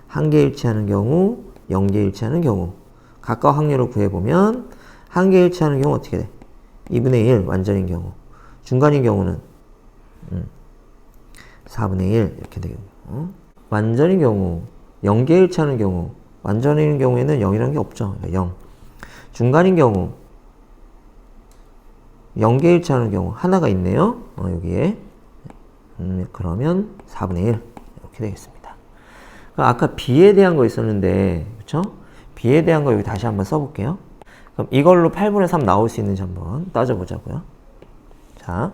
한계 일치하는 경우, 0개 일치하는 경우 각각 확률을 구해보면 한계 일치하는 경우 어떻게 돼? 2분의 1 완전인 경우, 중간인 경우는 4분의 1 이렇게 되겠네요. 완전인 경우, 0개 일치하는 경우, 완전인 경우에는 0이라는 게 없죠. 0. 중간인 경우, 0개 일치하는 경우 하나가 있네요. 여기에. 그러면 4분의 1 이렇게 되겠습니다. 아까 B에 대한 거 있었는데, 그쵸? B에 대한 거 여기 다시 한번 써볼게요. 그럼 이걸로 8분의 3 나올 수 있는지 한번 따져보자고요. 자,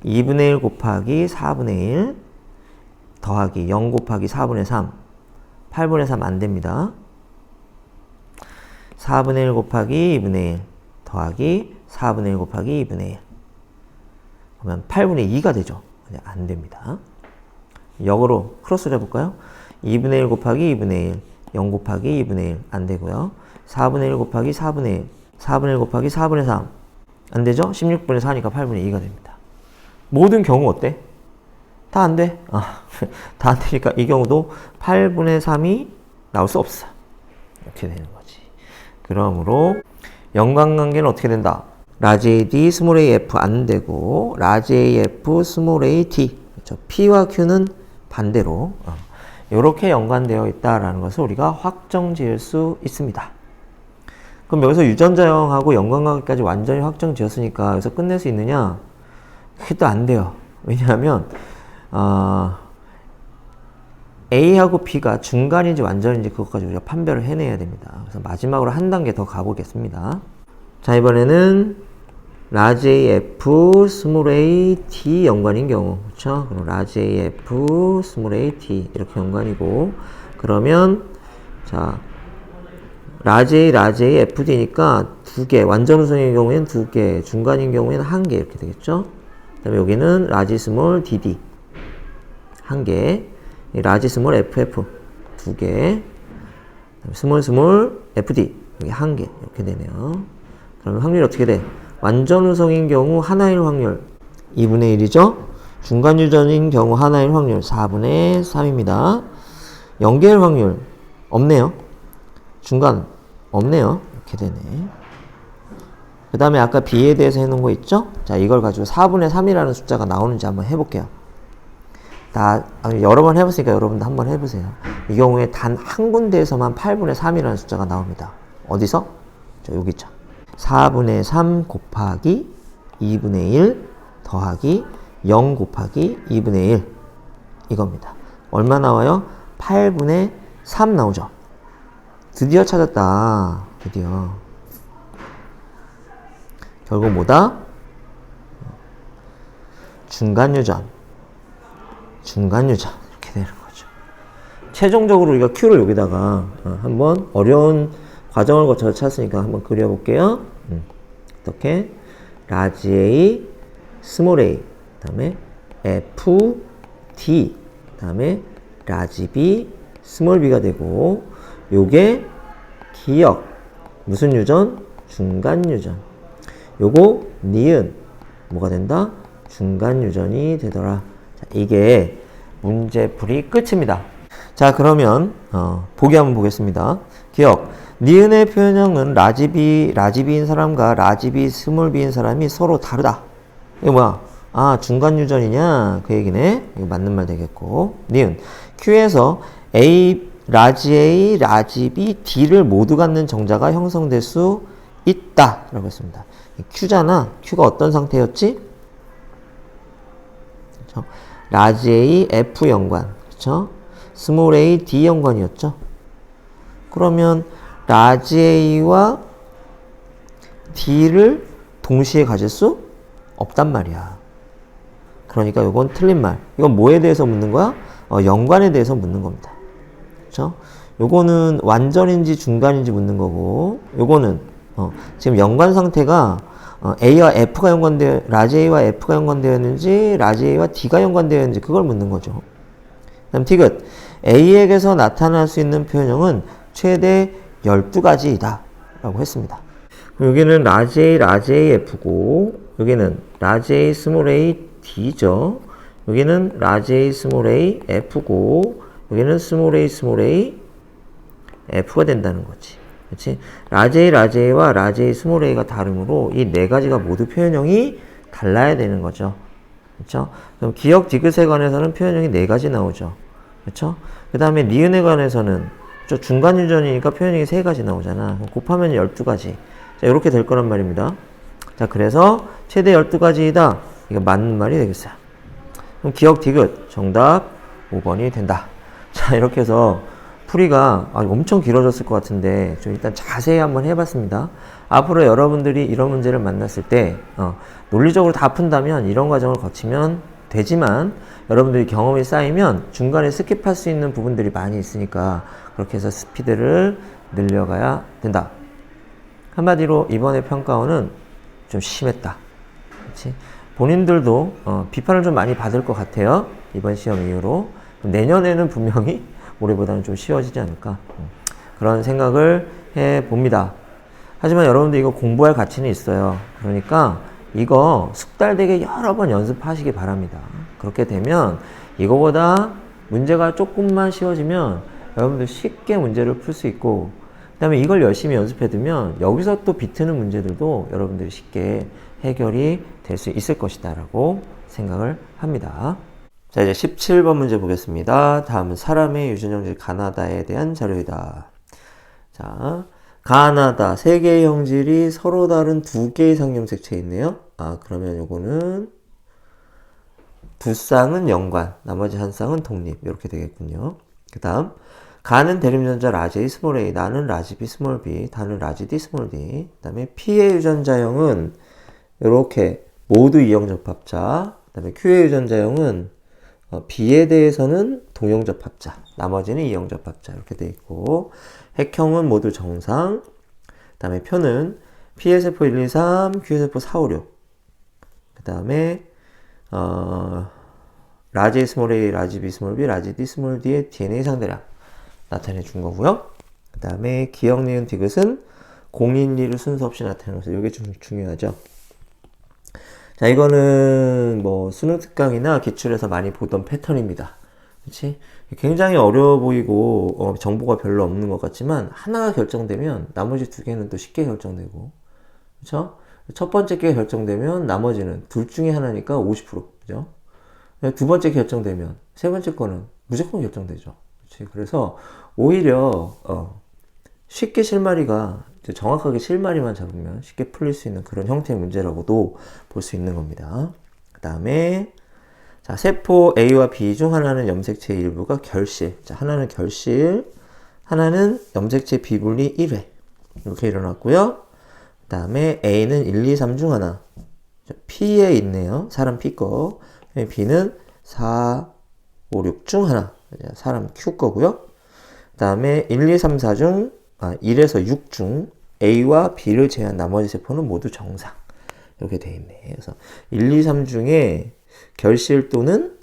2분의 1 곱하기 4분의 1 더하기 0 곱하기 4분의 3. 8분의 3 안 됩니다. 4분의 1 곱하기 2분의 1 더하기 4분의 1 곱하기 2분의 1. 그러면 8분의 2가 되죠. 안 됩니다. 역으로 크로스 해볼까요? 2분의 1 곱하기 2분의 1, 0 곱하기 2분의 1 안 되고요. 4분의 1 곱하기 4분의 1, 4분의 1 곱하기 4분의 3 안 되죠? 16분의 4니까 8분의 2가 됩니다. 모든 경우 어때? 다 안 돼. 다 안 되니까 이 경우도 8분의 3이 나올 수 없어. 이렇게 되는 거지. 그러므로 연관관계는 어떻게 된다? 라지 a d, 스몰 a f 안 되고 라지 a f, 스몰 a t. 그렇죠? P와 Q는 반대로 이렇게 연관되어 있다라는 것을 우리가 확정 지을 수 있습니다. 그럼 여기서 유전자형하고 연관관계까지 완전히 확정 지었으니까 여기서 끝낼 수 있느냐? 그게 또 안 돼요. 왜냐하면 A하고 B가 중간인지 완전인지 그것까지 우리가 판별을 해내야 됩니다. 그래서 마지막으로 한 단계 더 가보겠습니다. 자, 이번에는 라지 a f, 스몰 a t 연관인 경우, 그렇죠? 그럼 라지 a f, 스몰 a t 이렇게 연관이고, 그러면 자 라지 a f d니까 두 개, 완전 우성인 경우에는 두 개, 중간인 경우에는 한 개 이렇게 되겠죠? 그다음에 여기는 라지 스몰 dd 한 개, 라지 스몰 ff 두 개, 스몰 fd 여기 한 개 이렇게 되네요. 그러면 확률이 어떻게 돼? 완전 우성인 경우 하나일 확률 2분의 1이죠. 중간 유전인 경우 하나일 확률 4분의 3입니다. 0개일 확률 없네요. 중간 없네요. 이렇게 되네. 그 다음에 아까 B에 대해서 해놓은 거 있죠? 자, 이걸 가지고 4분의 3이라는 숫자가 나오는지 한번 해볼게요. 여러 번 해봤으니까 여러분도 한번 해보세요. 이 경우에 단 한 군데에서만 8분의 3이라는 숫자가 나옵니다. 어디서? 여기 있죠. 4분의 3 곱하기 2분의 1 더하기 0 곱하기 2분의 1 이겁니다. 얼마 나와요? 8분의 3 나오죠. 드디어 찾았다. 드디어. 결국 뭐다? 중간유전 이렇게 되는 거죠. 최종적으로 우리가 Q를 여기다가 한번 어려운 과정을 거쳐서 찾았으니까 한번 그려볼게요. 어떻게? 라지 A, 스몰 a, 그 다음에 F, D, 그 다음에 라지 B, 스몰 b가 되고, 요게 기역, 무슨 유전? 중간 유전. 요거 니은, 뭐가 된다? 중간 유전이 되더라. 자, 이게 문제풀이 끝입니다. 자, 그러면 보기 한번 보겠습니다. 기억. 니은의 표현형은 라지비인 사람과 라지비 스몰 b인 사람이 서로 다르다. 이거 뭐야? 중간 유전이냐? 그 얘기네. 이거 맞는 말 되겠고. 니은. Q에서 라지 A, 라지 B, D를 모두 갖는 정자가 형성될 수 있다. 라고 했습니다. Q잖아. Q가 어떤 상태였지? 그렇죠? 라지 A, F 연관. 그렇죠? 스몰 a, D 연관이었죠. 그러면 라지 A와 D를 동시에 가질 수 없단 말이야. 그러니까 이건 틀린 말. 이건 뭐에 대해서 묻는 거야? 연관에 대해서 묻는 겁니다. 그렇죠? 요거는 완전인지 중간인지 묻는 거고, 요거는 지금 연관 상태가 A와 F가 연관되어, 라지 A와 F가 연관되어 있는지, 라지 A와 D가 연관되어 있는지 그걸 묻는 거죠. 그다음 디귿. A에게서 나타날 수 있는 표현형은 최대 12가지이다 라고 했습니다. 여기는 라지 A, 라지 A, F고, 여기는 라지 A, 스몰 a, D죠. 여기는 라지 A, 스몰 a, F고, 여기는 스몰 a, F가 된다는 거지. 그렇지? 라지 A, 라지 A와 라지 A, 스몰 a가 다르므로 이 네 가지가 모두 표현형이 달라야 되는 거죠. 그렇죠? 그럼 기억 디귿에 관해서는 표현형이 네 가지 나오죠. 그렇죠? 그 다음에 니은에 관해서는 중간 유전이니까 표현형이 세 가지 나오잖아. 곱하면 12가지. 자, 이렇게 될 거란 말입니다. 자, 그래서 최대 12가지이다. 이거 맞는 말이 되겠어요. 그럼 기억 디귿 정답 5번이 된다. 자, 이렇게 해서 풀이가 엄청 길어졌을 것 같은데 좀 일단 자세히 한번 해봤습니다. 앞으로 여러분들이 이런 문제를 만났을 때 논리적으로 다 푼다면 이런 과정을 거치면 되지만 여러분들이 경험이 쌓이면 중간에 스킵할 수 있는 부분들이 많이 있으니까 그렇게 해서 스피드를 늘려가야 된다. 한마디로 이번에 평가원은 좀 심했다. 그렇지? 본인들도 비판을 좀 많이 받을 것 같아요. 이번 시험 이후로. 내년에는 분명히 올해보다는 좀 쉬워지지 않을까. 그런 생각을 해봅니다. 하지만 여러분들 이거 공부할 가치는 있어요. 그러니까 이거 숙달되게 여러 번 연습하시기 바랍니다. 그렇게 되면 이거보다 문제가 조금만 쉬워지면 여러분들 쉽게 문제를 풀 수 있고 그 다음에 이걸 열심히 연습해두면 여기서 또 비트는 문제들도 여러분들이 쉽게 해결이 될 수 있을 것이다 라고 생각을 합니다. 자, 이제 17번 문제 보겠습니다. 다음은 사람의 유전형질 가나다에 대한 자료이다. 자, 가나다 세 개의 형질이 서로 다른 두 개의 상염색체에 있네요. 그러면 요거는 두 쌍은 연관, 나머지 한 쌍은 독립 이렇게 되겠군요. 그 다음 가는 대립유전자 라지 A, 스몰 a, 나는 라지 B, 스몰 b, 다는 라지 D, 스몰 d. 그 다음에 P의 유전자형은 이렇게 모두 이형접합자. 그 다음에 Q의 유전자형은 B에 대해서는 동형접합자, 나머지는 이형접합자 이렇게 돼 있고 핵형은 모두 정상. 그 다음에 표는 P의 세포 1, 2, 3, Q의 세포 4, 5, 6. 그 다음에 라지 A, 스몰 a, 라지 B, 스몰 b, 라지 D, 스몰 d의 DNA 상대량 나타내 준 거고요. 그 다음에 기억, 니은, 디귿은 0, 1, 2를 순서 없이 나타내는 것을 이게 좀 중요하죠. 자, 이거는 뭐 수능 특강이나 기출에서 많이 보던 패턴입니다. 그렇지? 굉장히 어려워 보이고 정보가 별로 없는 것 같지만 하나가 결정되면 나머지 두 개는 또 쉽게 결정되고, 그렇죠? 첫 번째 게 결정되면 나머지는 둘 중에 하나니까 50%, 그죠? 두 번째 결정되면 세 번째 거는 무조건 결정되죠. 그렇지? 그래서 오히려 쉽게 실마리가 정확하게 실마리만 잡으면 쉽게 풀릴 수 있는 그런 형태의 문제라고도 볼 수 있는 겁니다. 그 다음에 자, 세포 A와 B 중 하나는 염색체의 일부가 결실. 자, 하나는 결실, 하나는 염색체 비분리 1회 이렇게 일어났고요. 그 다음에 A는 1, 2, 3 중 하나. P에 있네요. 사람 P 거. B는 4, 5, 6 중 하나. 사람 Q 거고요. 그 다음에 1, 2, 3, 4 중 1에서 6 중 A와 B를 제외한 나머지 세포는 모두 정상. 이렇게 돼 있네. 그래서 1, 2, 3 중에 결실 또는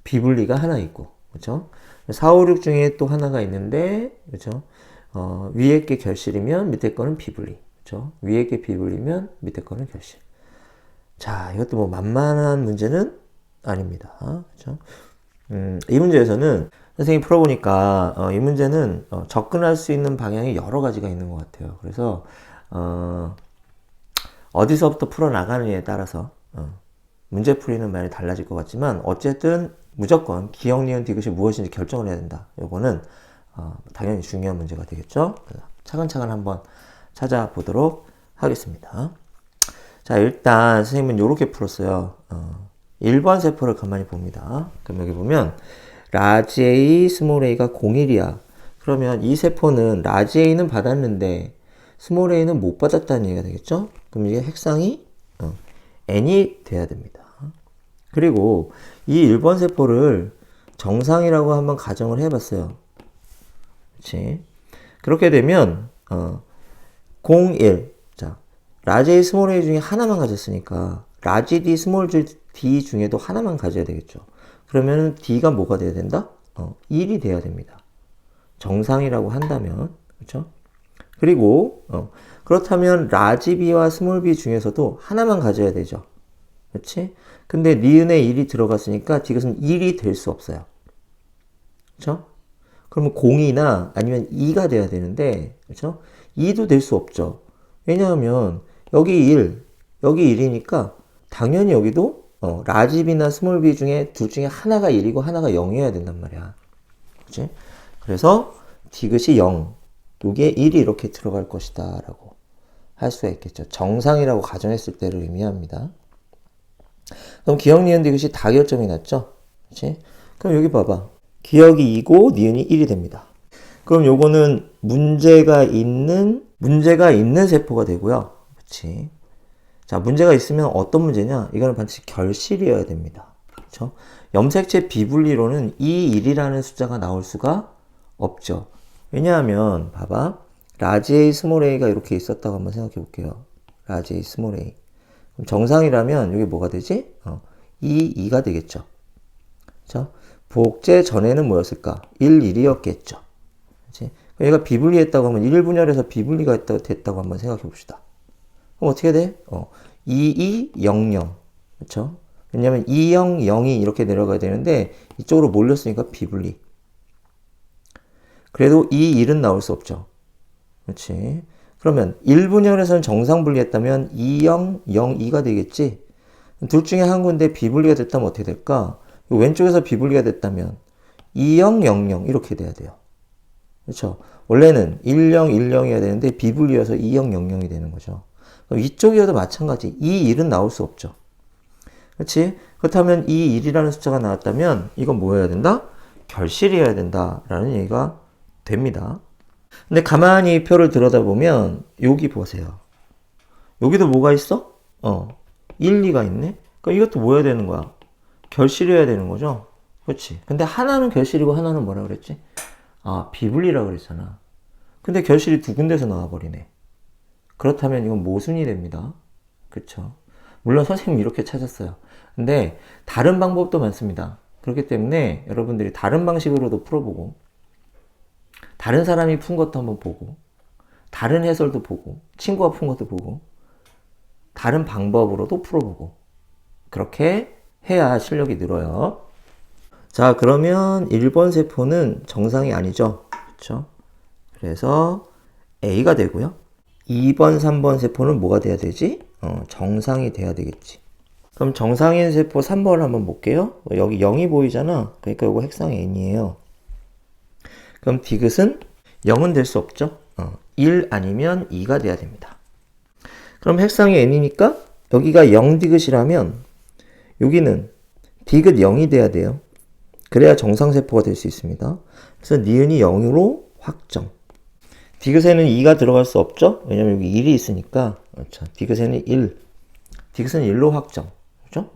비분리가 하나 있고, 그렇죠? 4, 5, 6 중에 또 하나가 있는데, 그렇죠? 위에 게 결실이면 밑에 거는 비분리, 그렇죠? 위에 게 비분리면 밑에 거는 결실. 자, 이것도 뭐 만만한 문제는 아닙니다. 그렇죠? 이 문제에서는 선생님이 풀어보니까 이 문제는 접근할 수 있는 방향이 여러 가지가 있는 것 같아요. 그래서 어디서부터 풀어나가느냐에 따라서 문제풀이는 많이 달라질 것 같지만 어쨌든 무조건 기억, 니은, 디귿이 무엇인지 결정을 해야 된다. 요거는 당연히 중요한 문제가 되겠죠. 차근차근 한번 찾아보도록 하겠습니다. 자, 일단 선생님은 이렇게 풀었어요. 1번 세포를 가만히 봅니다. 그럼 여기 보면 라지 A, 스몰 a가 01이야. 그러면 이 세포는 라지 A는 받았는데 스몰 a는 못 받았다는 얘기가 되겠죠? 그럼 이게 핵상이 n이 돼야 됩니다. 그리고 이 1번 세포를 정상이라고 한번 가정을 해봤어요. 그렇지? 그렇게 되면 0, 1. 자, 라지 A, 스몰 a 중에 하나만 가졌으니까 라지 D, 스몰 d 중에도 하나만 가져야 되겠죠. 그러면 D가 뭐가 돼야 된다? 1이 돼야 됩니다. 정상이라고 한다면. 그렇죠? 그리고 그렇다면 라지 B와 스몰 b 중에서도 하나만 가져야 되죠. 그렇지? 근데 니은에 1이 들어갔으니까 이것은 1이 될 수 없어요. 그렇죠? 그러면 0이나 아니면 2가 돼야 되는데, 그렇죠? 2도 될 수 없죠. 왜냐하면 여기 1, 여기 1이니까 당연히 여기도 라지 B나 스몰 b 중에 둘 중에 하나가 1이고 하나가 0이어야 된단 말이야. 그렇지? 그래서 디귿이 0, 요게 1이 이렇게 들어갈 것이다 라고 할 수가 있겠죠. 정상이라고 가정했을 때를 의미합니다. 그럼 기역, 니은, 디귿이 다 결점이 났죠? 그렇지? 그럼 여기 봐봐. 기역이 2고 니은이 1이 됩니다. 그럼 요거는 문제가 있는 세포가 되고요. 그렇지? 자, 문제가 있으면 어떤 문제냐? 이거는 반드시 결실이어야 됩니다. 그렇죠? 염색체 비분리로는 이 1이라는 숫자가 나올 수가 없죠. 왜냐하면 봐봐. 라지 A, 스몰 a가 이렇게 있었다고 한번 생각해 볼게요. 라지 A, 스몰 a. 그럼 정상이라면 이게 뭐가 되지? 2가 되겠죠. 그렇죠? 복제 전에는 뭐였을까? 1, 1이었겠죠. 그렇지? 얘가 비분리했다고 하면 1분열해서 비분리가 됐다고 한번 생각해 봅시다. 그럼 어떻게 돼? 2, 2, 0, 0. 그렇죠? 왜냐면 2, 0, 0이 이렇게 내려가야 되는데 이쪽으로 몰렸으니까 비분리. 그래도 2, 1은 나올 수 없죠. 그렇지? 그러면 1분열에서는 정상 분리했다면 2, 0, 0, 2가 되겠지? 둘 중에 한 군데 비분리가 됐다면 어떻게 될까? 왼쪽에서 비분리가 됐다면 2, 0, 0, 0 이렇게 돼야 돼요. 그렇죠? 원래는 1, 0, 1, 0이어야 되는데 비분리여서 2, 0, 0, 0이 되는 거죠. 그럼 이쪽이어도 마찬가지. 2, 1은 나올 수 없죠. 그렇지? 그렇다면 2, 1이라는 숫자가 나왔다면 이건 뭐여야 된다? 결실이어야 된다라는 얘기가 됩니다. 근데 가만히 표를 들여다보면 여기 보세요. 여기도 뭐가 있어? 1, 2가 있네? 그럼 이것도 뭐여야 되는 거야? 결실이어야 되는 거죠? 그렇지? 근데 하나는 결실이고 하나는 뭐라 그랬지? 비분리라 그랬잖아. 근데 결실이 두 군데서 나와버리네. 그렇다면 이건 모순이 됩니다. 그쵸? 물론 선생님이 이렇게 찾았어요. 근데 다른 방법도 많습니다. 그렇기 때문에 여러분들이 다른 방식으로도 풀어보고 다른 사람이 푼 것도 한번 보고 다른 해설도 보고 친구가 푼 것도 보고 다른 방법으로도 풀어보고 그렇게 해야 실력이 늘어요. 자, 그러면 1번 세포는 정상이 아니죠. 그렇죠? 그래서 A가 되고요. 2번, 3번 세포는 뭐가 돼야 되지? 정상이 돼야 되겠지. 그럼 정상인 세포 3번을 한번 볼게요. 여기 0이 보이잖아. 그러니까 이거 핵상 N이에요. 그럼 디귿은 0은 될 수 없죠. 1 아니면 2가 돼야 됩니다. 그럼 핵상이 N이니까 여기가 0 디귿이라면 여기는 디귿 0이 돼야 돼요. 그래야 정상세포가 될 수 있습니다. 그래서 니은이 0으로 확정. 디귿에는 2가 들어갈 수 없죠? 왜냐면 여기 1이 있으니까. 그렇죠. 디귿에는 1. 디귿은 1로 확정. 그렇죠?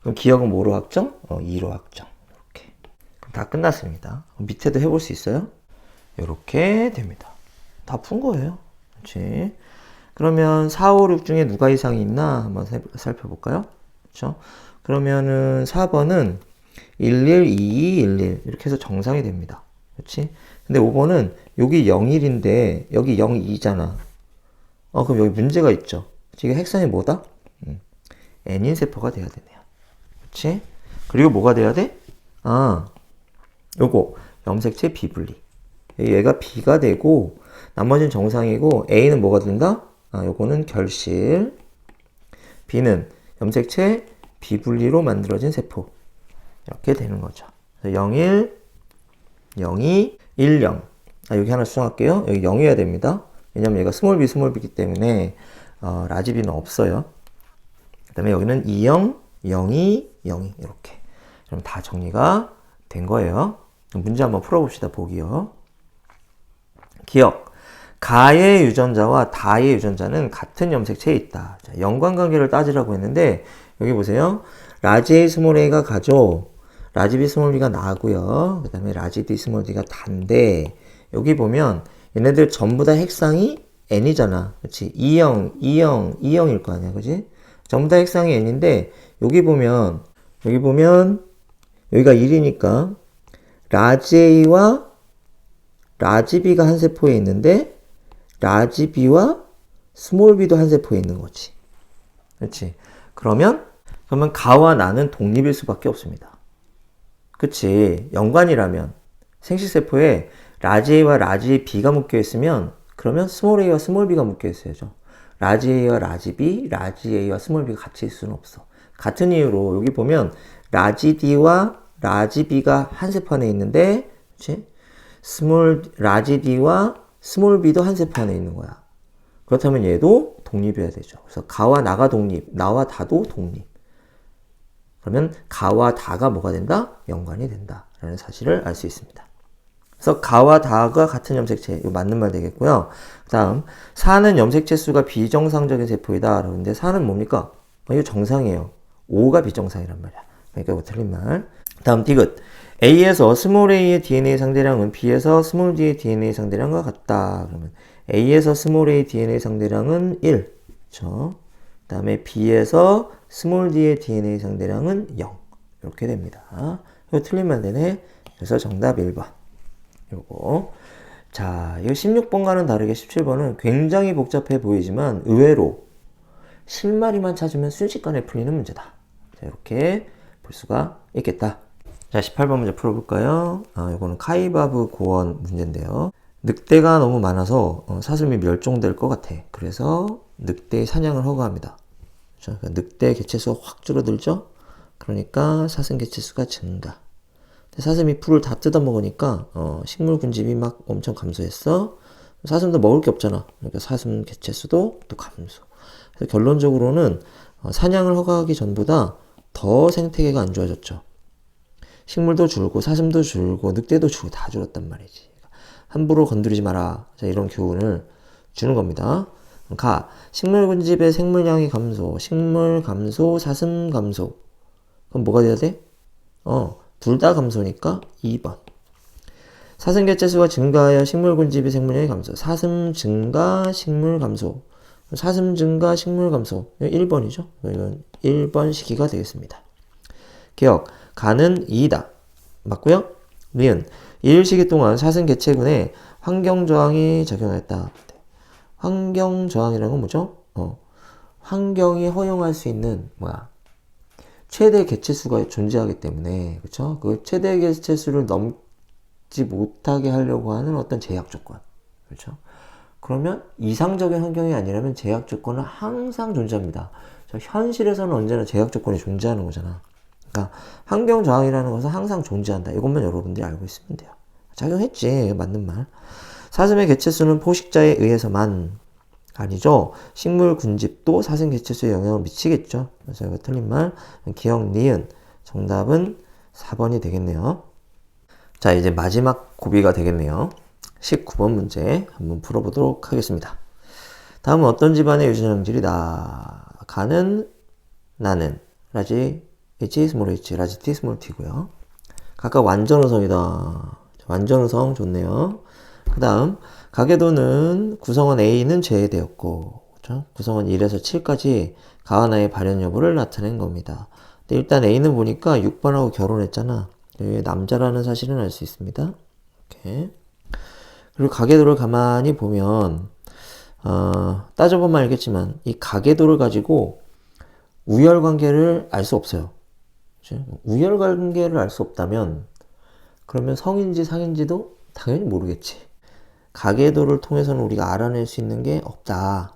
그럼 기역은 뭐로 확정? 2로 확정. 이렇게. 그럼 다 끝났습니다. 밑에도 해볼 수 있어요? 이렇게 됩니다. 다 푼 거예요. 그렇지? 그러면 4, 5, 6 중에 누가 이상이 있나 한번 살펴볼까요? 그렇죠? 그러면은 4번은 11, 22, 11 이렇게 해서 정상이 됩니다. 그렇지? 근데 5번은 여기 01인데 여기 02잖아. 그럼 여기 문제가 있죠. 지금 핵상이 뭐다? N인 세포가 돼야 되네요. 그렇지? 그리고 뭐가 돼야 돼? 요거 염색체 비분리. 얘가 B가 되고 나머지는 정상이고 A는 뭐가 된다? 요거는 결실. B는 염색체 비분리로 만들어진 세포. 이렇게 되는 거죠. 01, 02, 10. 여기 하나 수정할게요. 여기 0이어야 됩니다. 왜냐면 얘가 스몰 B이기 때문에 라지 B는 없어요. 그 다음에 여기는 20, 02, 02 이렇게. 그럼 다 정리가 된 거예요. 문제 한번 풀어봅시다. 보기요. 기억. 가의 유전자와 다의 유전자는 같은 염색체에 있다. 자, 연관관계를 따지라고 했는데 여기 보세요. 라지 A 스몰 A가 가죠. 라지 B 스몰 B가 나고요. 그 다음에 라지 D 스몰 D가 단데 여기 보면 얘네들 전부 다 핵상이 N이잖아. 그렇지? 2형, 2형, 2형일 거 아니야. 그지? 전부 다 핵상이 N인데 여기 보면 여기가 1이니까 라지 A와 라지 B가 한 세포에 있는데 라지 B와 스몰 B도 한 세포에 있는 거지. 그렇지? 그러면 가와 나는 독립일 수밖에 없습니다. 그치? 연관이라면 생식세포에 라지 A와 라지 B가 묶여 있으면 그러면 스몰 A와 스몰 B가 묶여 있어야죠. 라지 A와 라지 B, 라지 A와 스몰 B가 같이 있을 수는 없어. 같은 이유로 여기 보면 라지 D와 라지 B가 한 세포 안에 있는데 그치? 라지 D와 스몰 B도 한 세포 안에 있는 거야. 그렇다면 얘도 독립해야 되죠. 그래서 가와 나가 독립, 나와 다도 독립. 그러면 가와 다가 뭐가 된다? 연관이 된다. 라는 사실을 알 수 있습니다. 그래서 가와 다가 같은 염색체, 이거 맞는 말 되겠고요. 그 다음, 사는 염색체 수가 비정상적인 세포이다. 그런데 사는 뭡니까? 이거 정상이에요. 5가 비정상이란 말이야. 그러니까 이거 틀린 말. 다음 디귿. A에서 스몰 a의 DNA 상대량은 B에서 스몰 d의 DNA 상대량과 같다. 그러면 A에서 스몰 a DNA 상대량은 1. 그렇죠? 그 다음에 B에서 스몰 d의 DNA 상대량은 0. 이렇게 됩니다. 이거 틀리면 되네. 그래서 정답 1번. 요거. 자, 이거 16번과는 다르게 17번은 굉장히 복잡해 보이지만 의외로 실마리만 찾으면 순식간에 풀리는 문제다. 자, 이렇게 볼 수가 있겠다. 자, 18번 문제 풀어볼까요? 이거는 카이바브 고원 문제인데요. 늑대가 너무 많아서 사슴이 멸종될 것 같아. 그래서 늑대의 사냥을 허가합니다. 그러니까 늑대 개체수가 확 줄어들죠? 그러니까 사슴 개체수가 증가. 사슴이 풀을 다 뜯어먹으니까 식물 군집이 막 엄청 감소했어. 사슴도 먹을 게 없잖아. 그러니까 사슴 개체수도 또 감소. 그래서 결론적으로는 사냥을 허가하기 전보다 더 생태계가 안 좋아졌죠. 식물도 줄고 사슴도 줄고 늑대도 줄고 다 줄었단 말이지. 함부로 건드리지 마라. 자, 이런 교훈을 주는 겁니다. 가. 식물 군집의 생물량이 감소. 식물 감소, 사슴 감소. 그럼 뭐가 돼야 돼? 둘 다 감소니까 2번. 사슴 개체수가 증가하여 식물 군집의 생물량이 감소. 사슴 증가, 식물 감소. 사슴 증가, 식물 감소. 1번이죠. 이건 1번 시기가 되겠습니다. 기억. 가는 2다. 맞고요. 니은. 1시기 동안 사슴 개체군에 환경저항이 작용했다. 환경저항이라는 건 뭐죠? 환경이 허용할 수 있는 최대 개체수가 존재하기 때문에 그렇죠? 그 최대 개체수를 넘지 못하게 하려고 하는 어떤 제약 조건. 그렇죠? 그러면 이상적인 환경이 아니라면 제약 조건은 항상 존재합니다. 현실에서는 언제나 제약 조건이 존재하는 거잖아. 그러니까 환경 저항이라는 것은 항상 존재한다. 이것만 여러분들이 알고 있으면 돼요. 작용했지. 맞는 말. 사슴의 개체수는 포식자에 의해서만 아니죠. 식물 군집도 사슴 개체수에 영향을 미치겠죠. 그래서 이거 틀린 말. 기억 니은. 정답은 4번이 되겠네요. 자, 이제 마지막 고비가 되겠네요. 19번 문제 한번 풀어보도록 하겠습니다. 다음은 어떤 집안의 유전형질이다. 가는 나는 라지 H, 스몰 h, 라지 T, 스몰 t고요. 각각 완전우성이다. 완전우성 좋네요. 그 다음 가계도는 구성원 A는 제외되었고 그렇죠? 구성원 1에서 7까지 가와 나의 발현 여부를 나타낸 겁니다. 근데 일단 A는 보니까 6번하고 결혼했잖아. 남자라는 사실은 알 수 있습니다. 이렇게. 그리고 가계도를 가만히 보면 따져보면 알겠지만 이 가계도를 가지고 우열관계를 알 수 없어요. 그렇죠? 우열관계를 알 수 없다면 그러면 성인지 상인지도 당연히 모르겠지. 가계도를 통해서는 우리가 알아낼 수 있는 게 없다.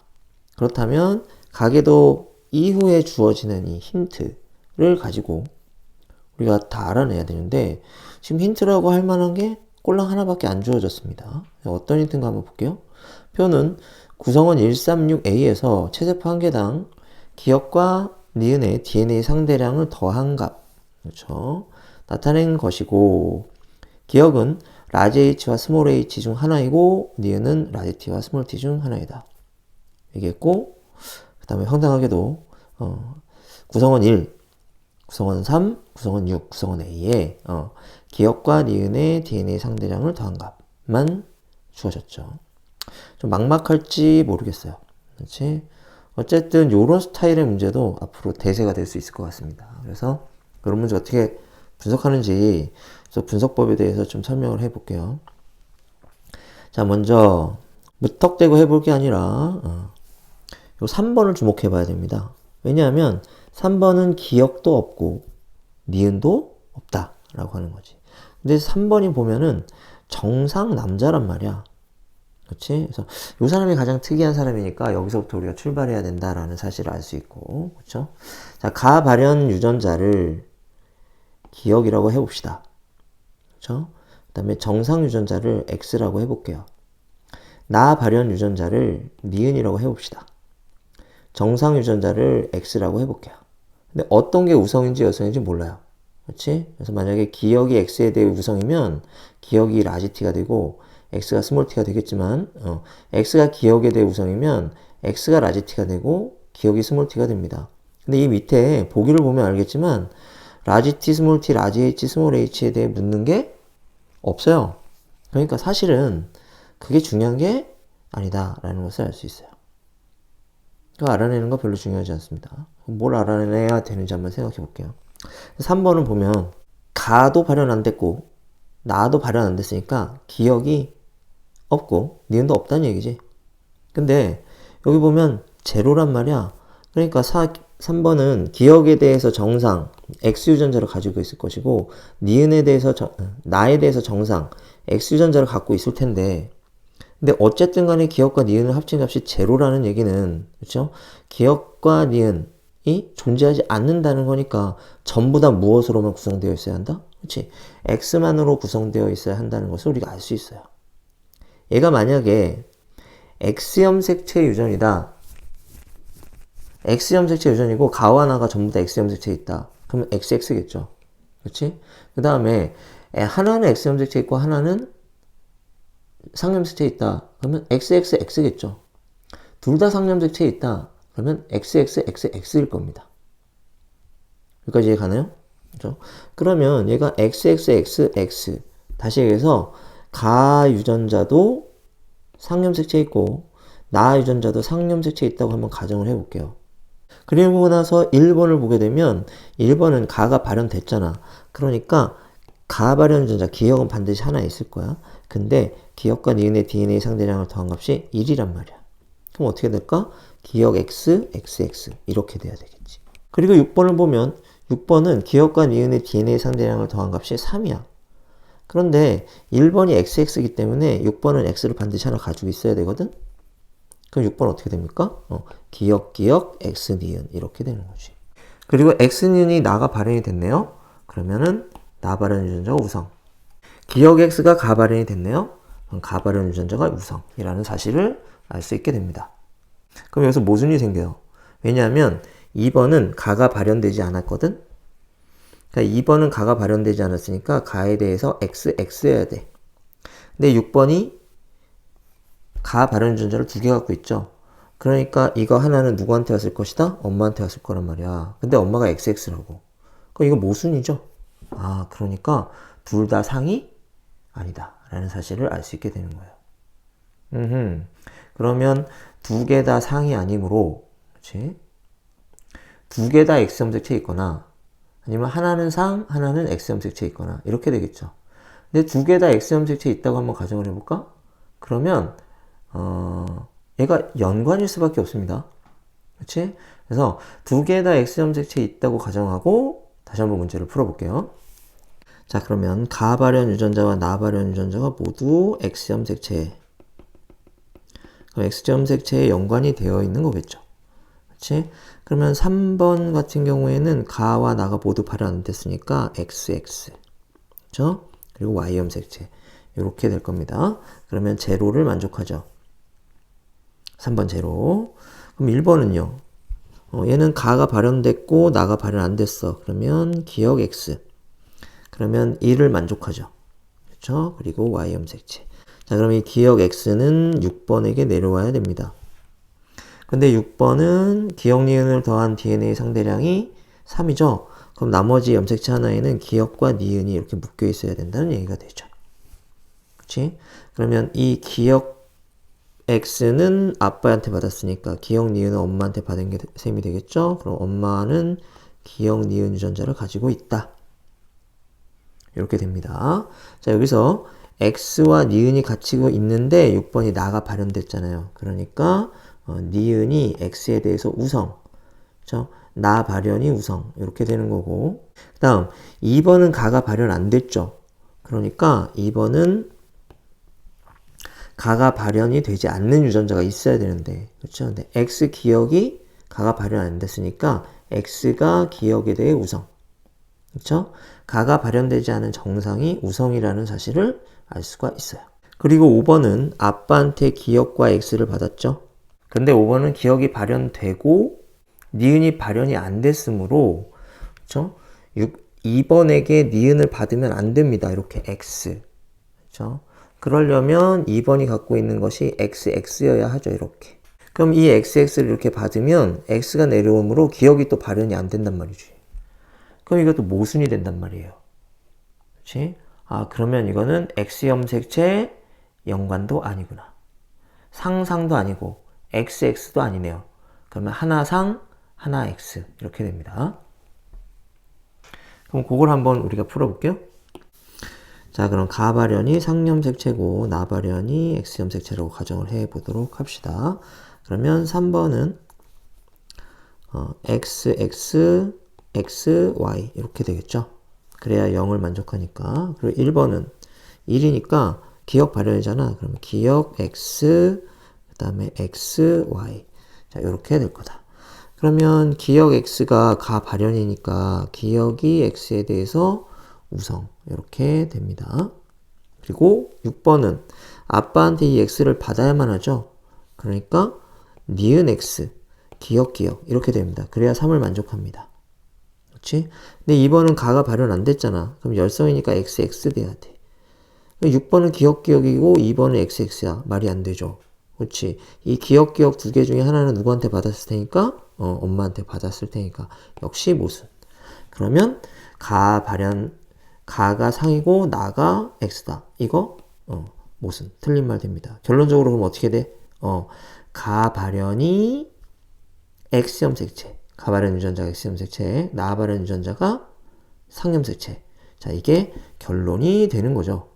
그렇다면 가계도 이후에 주어지는 이 힌트를 가지고 우리가 다 알아내야 되는데 지금 힌트라고 할 만한 게 꼴랑 하나밖에 안 주어졌습니다. 어떤 힌트인가 한번 볼게요. 표는 구성원 136A에서 체세포 한 개당 기억과 니은의 DNA 상대량을 더한 값 그렇죠? 나타낸 것이고 기억은 라지 h와 스몰 h 중 하나이고 니은은 라지 t와 스몰 t 중 하나이다. 얘기했고 그 다음에 황당하게도 구성원 1, 구성원 3, 구성원 6, 구성원 A에 기억과 니은의 DNA 상대장을 더한 값만 주어졌죠. 좀 막막할지 모르겠어요. 그렇지? 어쨌든 이런 스타일의 문제도 앞으로 대세가 될 수 있을 것 같습니다. 그래서 이런 문제 어떻게 분석하는지 분석법에 대해서 좀 설명을 해볼게요. 자, 먼저 무턱대고 해볼 게 아니라 요 3번을 주목해 봐야 됩니다. 왜냐하면 3번은 기억도 없고 니은도 없다 라고 하는 거지. 근데 3번이 보면은 정상 남자란 말이야. 그렇지? 그래서 이 사람이 가장 특이한 사람이니까 여기서부터 우리가 출발해야 된다라는 사실을 알 수 있고, 그렇죠? 자, 가 발현 유전자를 기억이라고 해봅시다. 그렇죠? 그다음에 정상 유전자를 X라고 해볼게요. 나 발현 유전자를 니은이라고 해봅시다. 정상 유전자를 X라고 해볼게요. 근데 어떤 게 우성인지 여성인지 몰라요. 그렇지? 그래서 만약에 기억이 X에 대해 우성이면 기억이 라지 T가 되고 X가 스몰 t가 되겠지만 X가 기억에 대해 우성이면 X가 라지 t가 되고 기억이 스몰 t가 됩니다. 근데 이 밑에 보기를 보면 알겠지만 라지 t, 스몰 t, 라지 h, 스몰 h에 대해 묻는 게 없어요. 그러니까 사실은 그게 중요한 게 아니다라는 것을 알 수 있어요. 그거 알아내는 거 별로 중요하지 않습니다. 뭘 알아내야 되는지 한번 생각해 볼게요. 3번은 보면 가도 발현 안 됐고 나도 발현 안 됐으니까 기억이 없고 니은도 없다는 얘기지. 근데 여기 보면 제로란 말이야. 그러니까 3번은 기억에 대해서 정상 X 유전자를 가지고 있을 것이고 니은에 대해서 나에 대해서 정상 X 유전자를 갖고 있을 텐데, 근데 어쨌든 간에 기억과 니은을 합친 값이 제로라는 얘기는, 그렇죠? 기억과 니은이 존재하지 않는다는 거니까 전부 다 무엇으로만 구성되어 있어야 한다? 그렇지? X만으로 구성되어 있어야 한다는 것을 우리가 알 수 있어요. 얘가 만약에 X염색체 유전이다. X염색체 유전이고 가와 나가 전부 다 X염색체에 있다. 그러면 XX겠죠. 그렇지? 그 다음에 하나는 X염색체 있고 하나는 상염색체에 있다. 그러면 XXX겠죠. 둘 다 상염색체에 있다. 그러면 XXXX일 겁니다. 여기까지 이해 가나요? 그렇죠? 그러면 얘가 XXXX 다시 얘기해서 가 유전자도 상염색체에 있고 나 유전자도 상염색체에 있다고 한번 가정을 해볼게요. 그리고 나서 1번을 보게 되면 1번은 가가 발현됐잖아. 그러니까 가 발현 유전자 기억은 반드시 하나 있을 거야. 근데 기억과 니은의 DNA 상대량을 더한 값이 1이란 말이야. 그럼 어떻게 될까? 기억 X, XX 이렇게 돼야 되겠지. 그리고 6번을 보면 6번은 기억과 니은의 DNA 상대량을 더한 값이 3이야. 그런데 1번이 XX이기 때문에 6번은 X를 반드시 하나 가지고 있어야 되거든? 그럼 6번 어떻게 됩니까? 기억, X, 니은 이렇게 되는 거지. 그리고 X, 니은이 나가 발현이 됐네요. 그러면은 나 발현 유전자가 우성. 기억 X가 가 발현이 됐네요. 그럼 가 발현 유전자가 우성이라는 사실을 알 수 있게 됩니다. 그럼 여기서 모순이 생겨요. 왜냐하면 2번은 가가 발현되지 않았거든? 그러니까 2번은 가가 발현되지 않았으니까 가에 대해서 XX여야 돼. 근데 6번이 가 발현 유전자를 2개 갖고 있죠. 그러니까 이거 하나는 누구한테 왔을 것이다? 엄마한테 왔을 거란 말이야. 근데 엄마가 XX라고. 그럼 이거 모순이죠. 아, 그러니까 둘 다 상이 아니다 라는 사실을 알 수 있게 되는 거예요. 그러면 2개 다 상이 아니므로, 그렇지? 2개 다 X염색체에 있거나 아니면 하나는 상, 하나는 X염색체에 있거나 이렇게 되겠죠. 근데 2개 다 X염색체에 있다고 한번 가정을 해볼까? 그러면 얘가 연관일 수밖에 없습니다. 그렇지? 그래서 2개 다 X염색체에 있다고 가정하고 다시 한번 문제를 풀어볼게요. 자, 그러면 가 발현 유전자와 나 발현 유전자가 모두 X염색체. 그럼 X염색체에 연관이 되어 있는 거겠죠. 그렇지? 그러면 3번 같은 경우에는 가와 나가 모두 발현 안 됐으니까 XX. 그렇죠? 그리고 Y염색체. 이렇게 될 겁니다. 그러면 제로를 만족하죠. 3번 제로. 그럼 1번은요. 얘는 가가 발현됐고 나가 발현 안 됐어. 그러면 기억 X. 그러면 1을 만족하죠. 그렇죠? 그리고 Y 염색체. 자, 그럼 이 기억 X는 6번에게 내려와야 됩니다. 근데 6번은 기억 니은을 더한 DNA 상대량이 3이죠? 그럼 나머지 염색체 하나에는 기억과 니은이 이렇게 묶여 있어야 된다는 얘기가 되죠. 그치? 그러면 이 기억 X는 아빠한테 받았으니까 기억 니은은 엄마한테 받은 게 셈이 되겠죠? 그럼 엄마는 기억 니은 유전자를 가지고 있다. 이렇게 됩니다. 자, 여기서 X와 니은이 같이 있는데 6번이 나가 발현됐잖아요. 그러니까 니은이 X에 대해서 우성, 그렇죠? 나 발현이 우성 이렇게 되는 거고, 그 다음 2번은 가가 발현 안 됐죠. 그러니까 2번은 가가 발현이 되지 않는 유전자가 있어야 되는데, 그렇죠? 근데 X 기억이 가가 발현 안 됐으니까 X가 기억에 대해 우성, 그렇죠? 가가 발현되지 않은 정상이 우성이라는 사실을 알 수가 있어요. 그리고 5번은 아빠한테 기억과 X를 받았죠. 근데 5번은 기억이 발현되고 니은이 발현이 안 됐으므로, 그렇죠? 2번에게 니은을 받으면 안 됩니다. 이렇게 X, 그렇죠? 그러려면 2번이 갖고 있는 것이 XX여야 하죠. 이렇게. 그럼 이 XX를 이렇게 받으면 X가 내려오므로 기억이 또 발현이 안 된단 말이지. 그럼 이것도 모순이 된단 말이에요. 그렇지? 아, 그러면 이거는 X 염색체 연관도 아니구나. 상상도 아니고 XX도 아니네요. 그러면 하나 상, 하나 X 이렇게 됩니다. 그럼 그걸 한번 우리가 풀어볼게요. 자, 그럼 가 발현이 상염색체고 나 발현이 X염색체라고 가정을 해보도록 합시다. 그러면 3번은 XX, XY 이렇게 되겠죠. 그래야 0을 만족하니까. 그리고 1번은 1이니까 기억 발현이잖아. 그러면 기억 X, 그 다음에 XY. 자, 이렇게 될 거다. 그러면 기억 X가 가 발현이니까 기억이 X에 대해서 우성. 이렇게 됩니다. 그리고 6번은 아빠한테 이 X를 받아야만 하죠. 그러니까 니은 X, 기억 이렇게 됩니다. 그래야 3을 만족합니다. 그렇지? 근데 2번은 가가 발현 안 됐잖아. 그럼 열성이니까 XX 돼야 돼. 6번은 기억이고 2번은 XX야. 말이 안 되죠. 그렇지? 이 기억 두 개 중에 하나는 누구한테 받았을 테니까? 엄마한테 받았을 테니까. 역시 모순. 그러면 가가 상이고 나가 X다. 이거 모순. 틀린 말 됩니다. 결론적으로 그럼 어떻게 돼? 가 발현이 X염색체. 가 발현 유전자가 X염색체, 나 발현 유전자가 상염색체. 자, 이게 결론이 되는 거죠.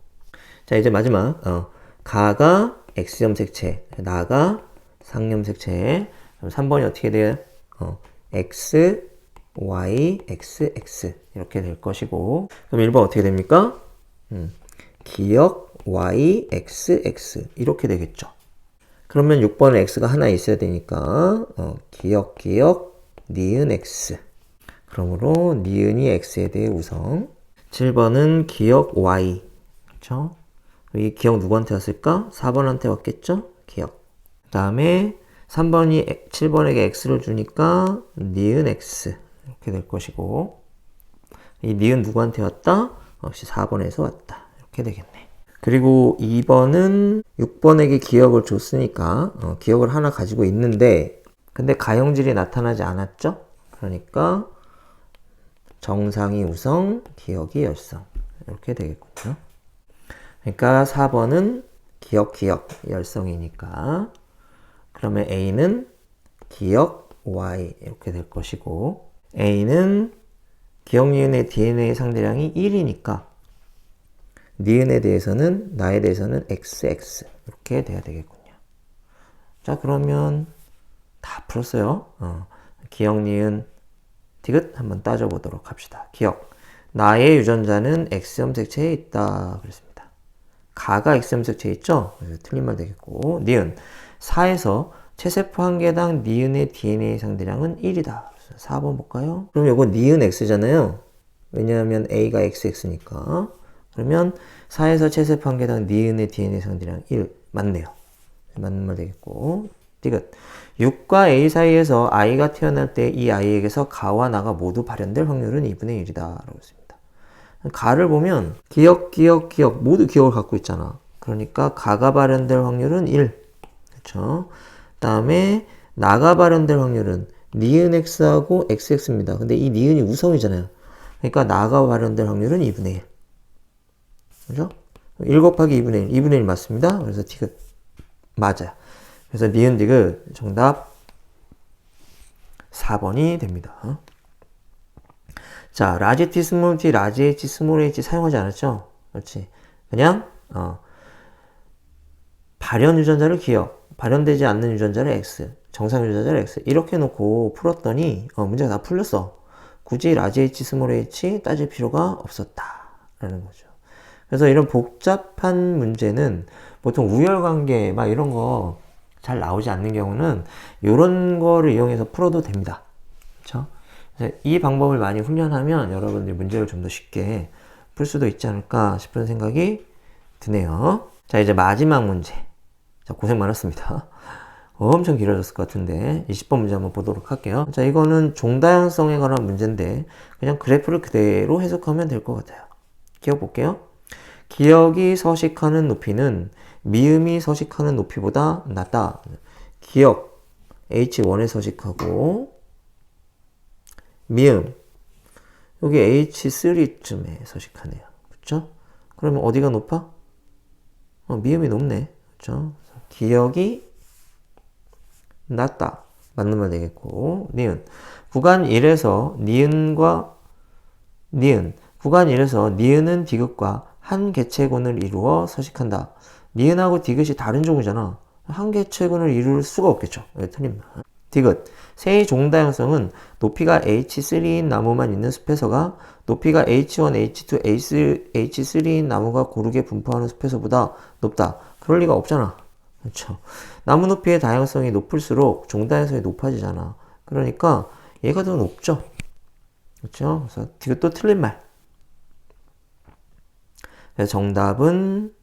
자, 이제 마지막 가가 X염색체, 나가 상염색체. 그럼 3번이 어떻게 돼요? X, Y, X, X 이렇게 될 것이고, 그럼 1번 어떻게 됩니까? 기억 Y, X, X 이렇게 되겠죠. 그러면 6번은 X가 하나 있어야 되니까 기억 니은 X. 그러므로 니은이 X에 대해 우성. 7번은 기억 Y. 그렇죠? 이 기억 누구한테 왔을까? 4번한테 왔겠죠? 기억. 그 다음에 3번이 7번에게 X를 주니까 니은 X. 이렇게 될 것이고, 이 니은 누구한테 왔다? 역시 4번에서 왔다. 이렇게 되겠네. 그리고 2번은 6번에게 기억을 줬으니까 기억을 하나 가지고 있는데, 근데 가형질이 나타나지 않았죠? 그러니까 정상이 우성, 기억이 열성 이렇게 되겠군요. 그러니까 4번은 기억 열성이니까, 그러면 A는 기억 Y 이렇게 될 것이고, A는 기억 니은의 DNA 상대량이 1이니까 니은에 대해서는, 나에 대해서는 XX 이렇게 돼야 되겠군요. 자, 그러면 다 풀었어요. 기억 니은 디귿 한번 따져보도록 합시다. 기억. 나의 유전자는 X염색체에 있다. 그랬습니다. 가가 X염색체에 있죠? 틀린 말 되겠고, 니은. 4에서 체세포 한 개당 니은의 DNA 상대량은 1이다. 4번 볼까요? 그럼 이거 니은 X잖아요. 왜냐하면 A가 XX니까. 그러면 4에서 체세포 한 개당 니은의 DNA 상대량 1. 맞네요. 맞는 말 되겠고, 디귿. 6과 A 사이에서 I가 태어날 때 이 아이에게서 가와 나가 모두 발현될 확률은 2분의 1이다. 라고 했습니다. 가를 보면 기역, 기역, 기역 모두 기역을 갖고 있잖아. 그러니까 가가 발현될 확률은 1. 그쵸? 다음에 나가 발현될 확률은 니은 x하고 xx입니다. 근데 이 니은이 우성이잖아요. 그러니까 나가 발현될 확률은 2분의 1. 그죠? 1 곱하기 2분의 1. 2분의 1 맞습니다. 그래서 디귿 맞아요. 그래서 니은 디귿 정답 4번이 됩니다. 자, 라지 t, 스몰 t, 라지 h, 스몰 h 사용하지 않았죠? 그렇지. 그냥 발현 유전자를 기억, 발현되지 않는 유전자를 x, 정상 유전자를 x 이렇게 놓고 풀었더니 문제가 다 풀렸어. 굳이 라지 h, 스몰 h 따질 필요가 없었다라는 거죠. 그래서 이런 복잡한 문제는 보통 우열관계 막 이런 거 잘 나오지 않는 경우는 이런 거를 이용해서 풀어도 됩니다. 그렇죠? 이 방법을 많이 훈련하면 여러분들이 문제를 좀 더 쉽게 풀 수도 있지 않을까 싶은 생각이 드네요. 자, 이제 마지막 문제. 자, 고생 많았습니다. 엄청 길어졌을 것 같은데 20번 문제 한번 보도록 할게요. 자, 이거는 종다양성에 관한 문제인데 그냥 그래프를 그대로 해석하면 될 것 같아요. 기억 볼게요. 기역이 서식하는 높이는 미음이 서식하는 높이보다 낮다. 기역 H1에 서식하고 미음 여기 H3쯤에 서식하네요. 그렇죠? 그러면 어디가 높아? 미음이 높네. 그렇죠? 기역이 낮다. 맞는 말 되겠고 니은 구간 1에서 니은과 니은 구간 1에서 니은은 디귿과 한 개체군을 이루어 서식한다. 니은하고 디귿이 다른 종이잖아. 한 개체군을 이룰 수가 없겠죠. 틀립니다. 디귿 세의 종다양성은 높이가 H3인 나무만 있는 숲에서가 높이가 H1, H2, H3인 나무가 고르게 분포하는 숲에서보다 높다. 그럴 리가 없잖아. 그렇죠? 나무 높이의 다양성이 높을수록 종다양성이 높아지잖아. 그러니까 얘가 더 높죠. 그렇죠? 그래서 디귿도 틀린 말. 그래서 정답은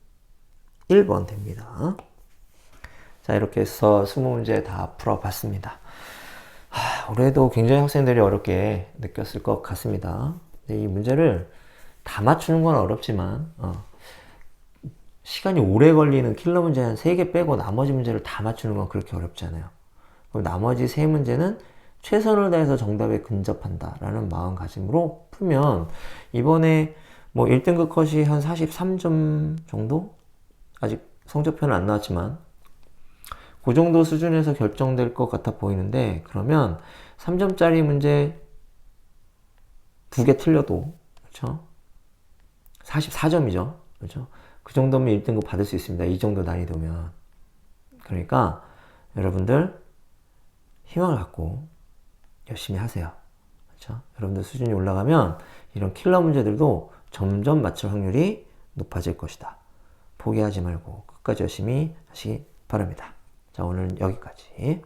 1번 됩니다. 자, 이렇게 해서 20문제 다 풀어봤습니다. 올해도 굉장히 학생들이 어렵게 느꼈을 것 같습니다. 이 문제를 다 맞추는 건 어렵지만 시간이 오래 걸리는 킬러 문제 한 3개 빼고 나머지 문제를 다 맞추는 건 그렇게 어렵지 않아요. 그럼 나머지 3문제는 최선을 다해서 정답에 근접한다 라는 마음가짐으로 풀면 이번에 뭐 1등급 컷이 한 43점 정도? 아직 성적표는 안 나왔지만 그 정도 수준에서 결정될 것 같아 보이는데 그러면 3점짜리 문제 2개 틀려도 그렇죠? 44점이죠. 그렇죠? 그 정도면 1등급 받을 수 있습니다. 이 정도 난이도면. 그러니까 여러분들 희망을 갖고 열심히 하세요. 그렇죠? 여러분들 수준이 올라가면 이런 킬러 문제들도 점점 맞출 확률이 높아질 것이다. 포기하지 말고 끝까지 열심히 하시기 바랍니다. 자, 오늘은 여기까지.